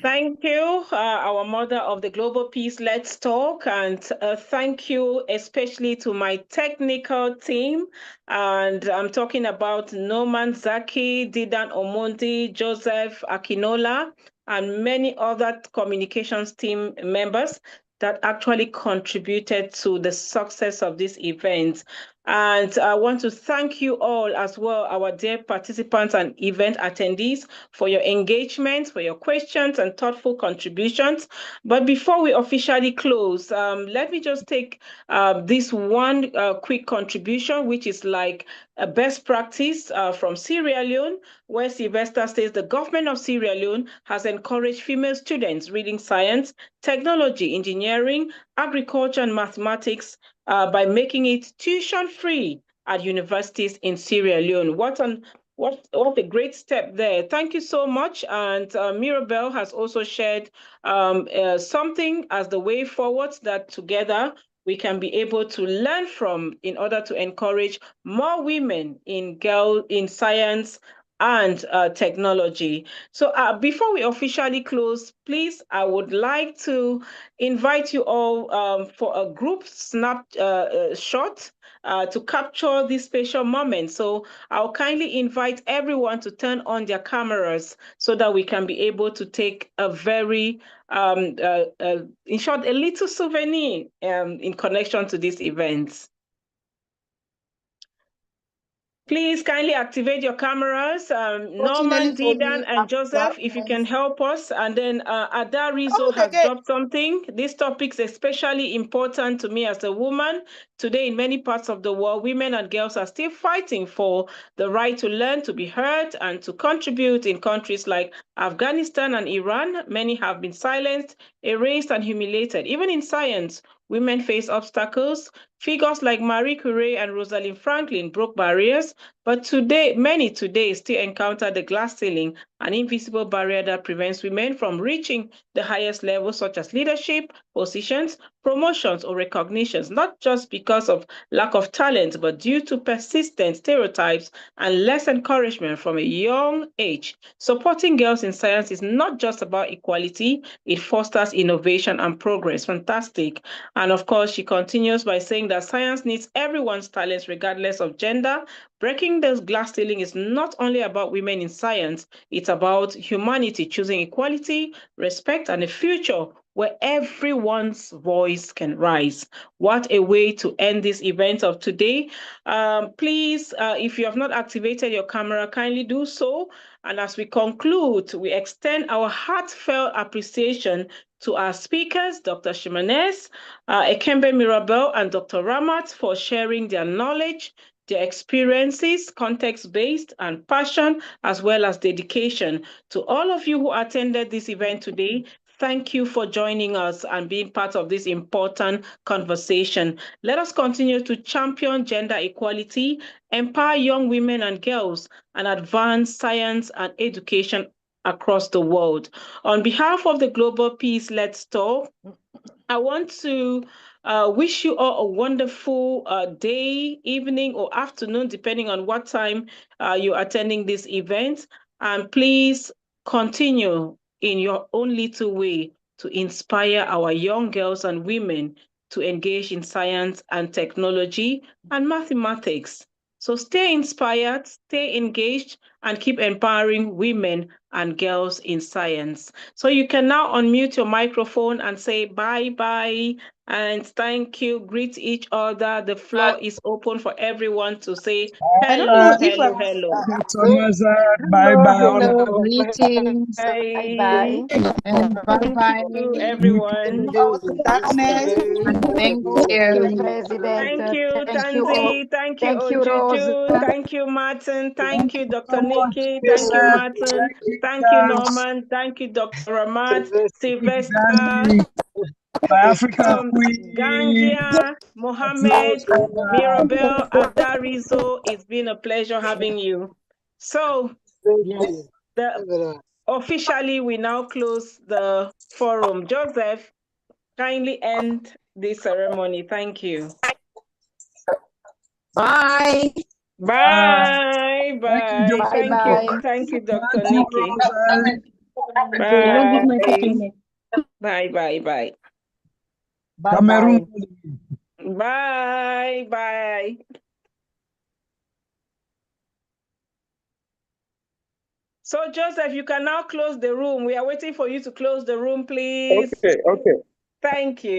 Thank you, our mother of the Global Peace Let's Talk, and thank you especially to my technical team. And I'm talking about Norman Zaki, Didan Omondi, Joseph Akinola, and many other communications team members that actually contributed to the success of this event. And I want to thank you all as well, our dear participants and event attendees, for your engagement, for your questions and thoughtful contributions. But before we officially close, let me just take this one quick contribution, which is like a best practice from Sierra Leone, where Sylvester says the government of Sierra Leone has encouraged female students reading science, technology, engineering, agriculture, and mathematics by making it tuition-free at universities in Sierra Leone. What a great step there. Thank you so much. And Mirabel has also shared something as the way forward that together we can be able to learn from in order to encourage more women in science and technology. So before we officially close, please, I would like to invite you all for a group snapshot to capture this special moment. So I'll kindly invite everyone to turn on their cameras so that we can be able to take a very, in short, a little souvenir in connection to this event. Please kindly activate your cameras. Norman, Didan, and Joseph, if you can help us. And then Ada Rizzo has dropped something. This topic is especially important to me as a woman. Today, in many parts of the world, women and girls are still fighting for the right to learn, to be heard, and to contribute in countries like Afghanistan and Iran. Many have been silenced, erased, and humiliated. Even in science, women face obstacles. Figures like Marie Curie and Rosalind Franklin broke barriers, but many today still encounter the glass ceiling, an invisible barrier that prevents women from reaching the highest levels, such as leadership positions, promotions, or recognitions, not just because of lack of talent, but due to persistent stereotypes and less encouragement from a young age. Supporting girls in science is not just about equality, it fosters innovation and progress. Fantastic. And of course, she continues by saying that science needs everyone's talents regardless of gender. Breaking the glass ceiling is not only about women in science, it's about humanity choosing equality, respect, and a future where everyone's voice can rise. What a way to end this event of today. Please, if you have not activated your camera, kindly do so. And as we conclude, we extend our heartfelt appreciation to our speakers, Dr. Ximenes, Ekembe Mirabel, and Dr. Ramat for sharing their knowledge, their experiences, context-based and passion, as well as dedication. To all of you who attended this event today, thank you for joining us and being part of this important conversation. Let us continue to champion gender equality, empower young women and girls, and advance science and education across the world. On behalf of the Global Peace Let's Talk, I want to wish you all a wonderful day, evening, or afternoon, depending on what time you're attending this event. And please continue in your own little way to inspire our young girls and women to engage in science and technology and mathematics. So stay inspired, stay engaged, and keep empowering women and girls in science. So you can now unmute your microphone and say bye-bye And thank you. Greet each other. The floor is open for everyone to say I don't hello, know if hello, hello. Bye bye. Hello, Hello. greetings. Bye. Bye. And Thank bye-bye. you, everyone. darkness. Thank Thank you, you. President. Thank you, Thank you, all. Tanzi. Thank you, Thank you, Rose. Ojuju. Thank you, Martin. Thank you, Dr. Nikki. Yes, Thank you, sir. Martin. Thank you, Thank you, guys. Norman. Thank you, Dr. Ramat, Thank you, Sylvester, Dandy. My African queen. Gangia, Mohammed, Mirabel, Adarizo. It's been a pleasure having you. So, officially, we now close the forum. Joseph, kindly end the ceremony. Thank you. Bye. Bye. Bye. Thank you. Bye-bye. Thank you, Dr. Thank you, Nikki. Rosa. Bye. Bye. Bye. Bye. Cameroon. Bye. Bye. So, Joseph, you can now close the room. We are waiting for you to close the room, please. Okay. Thank you.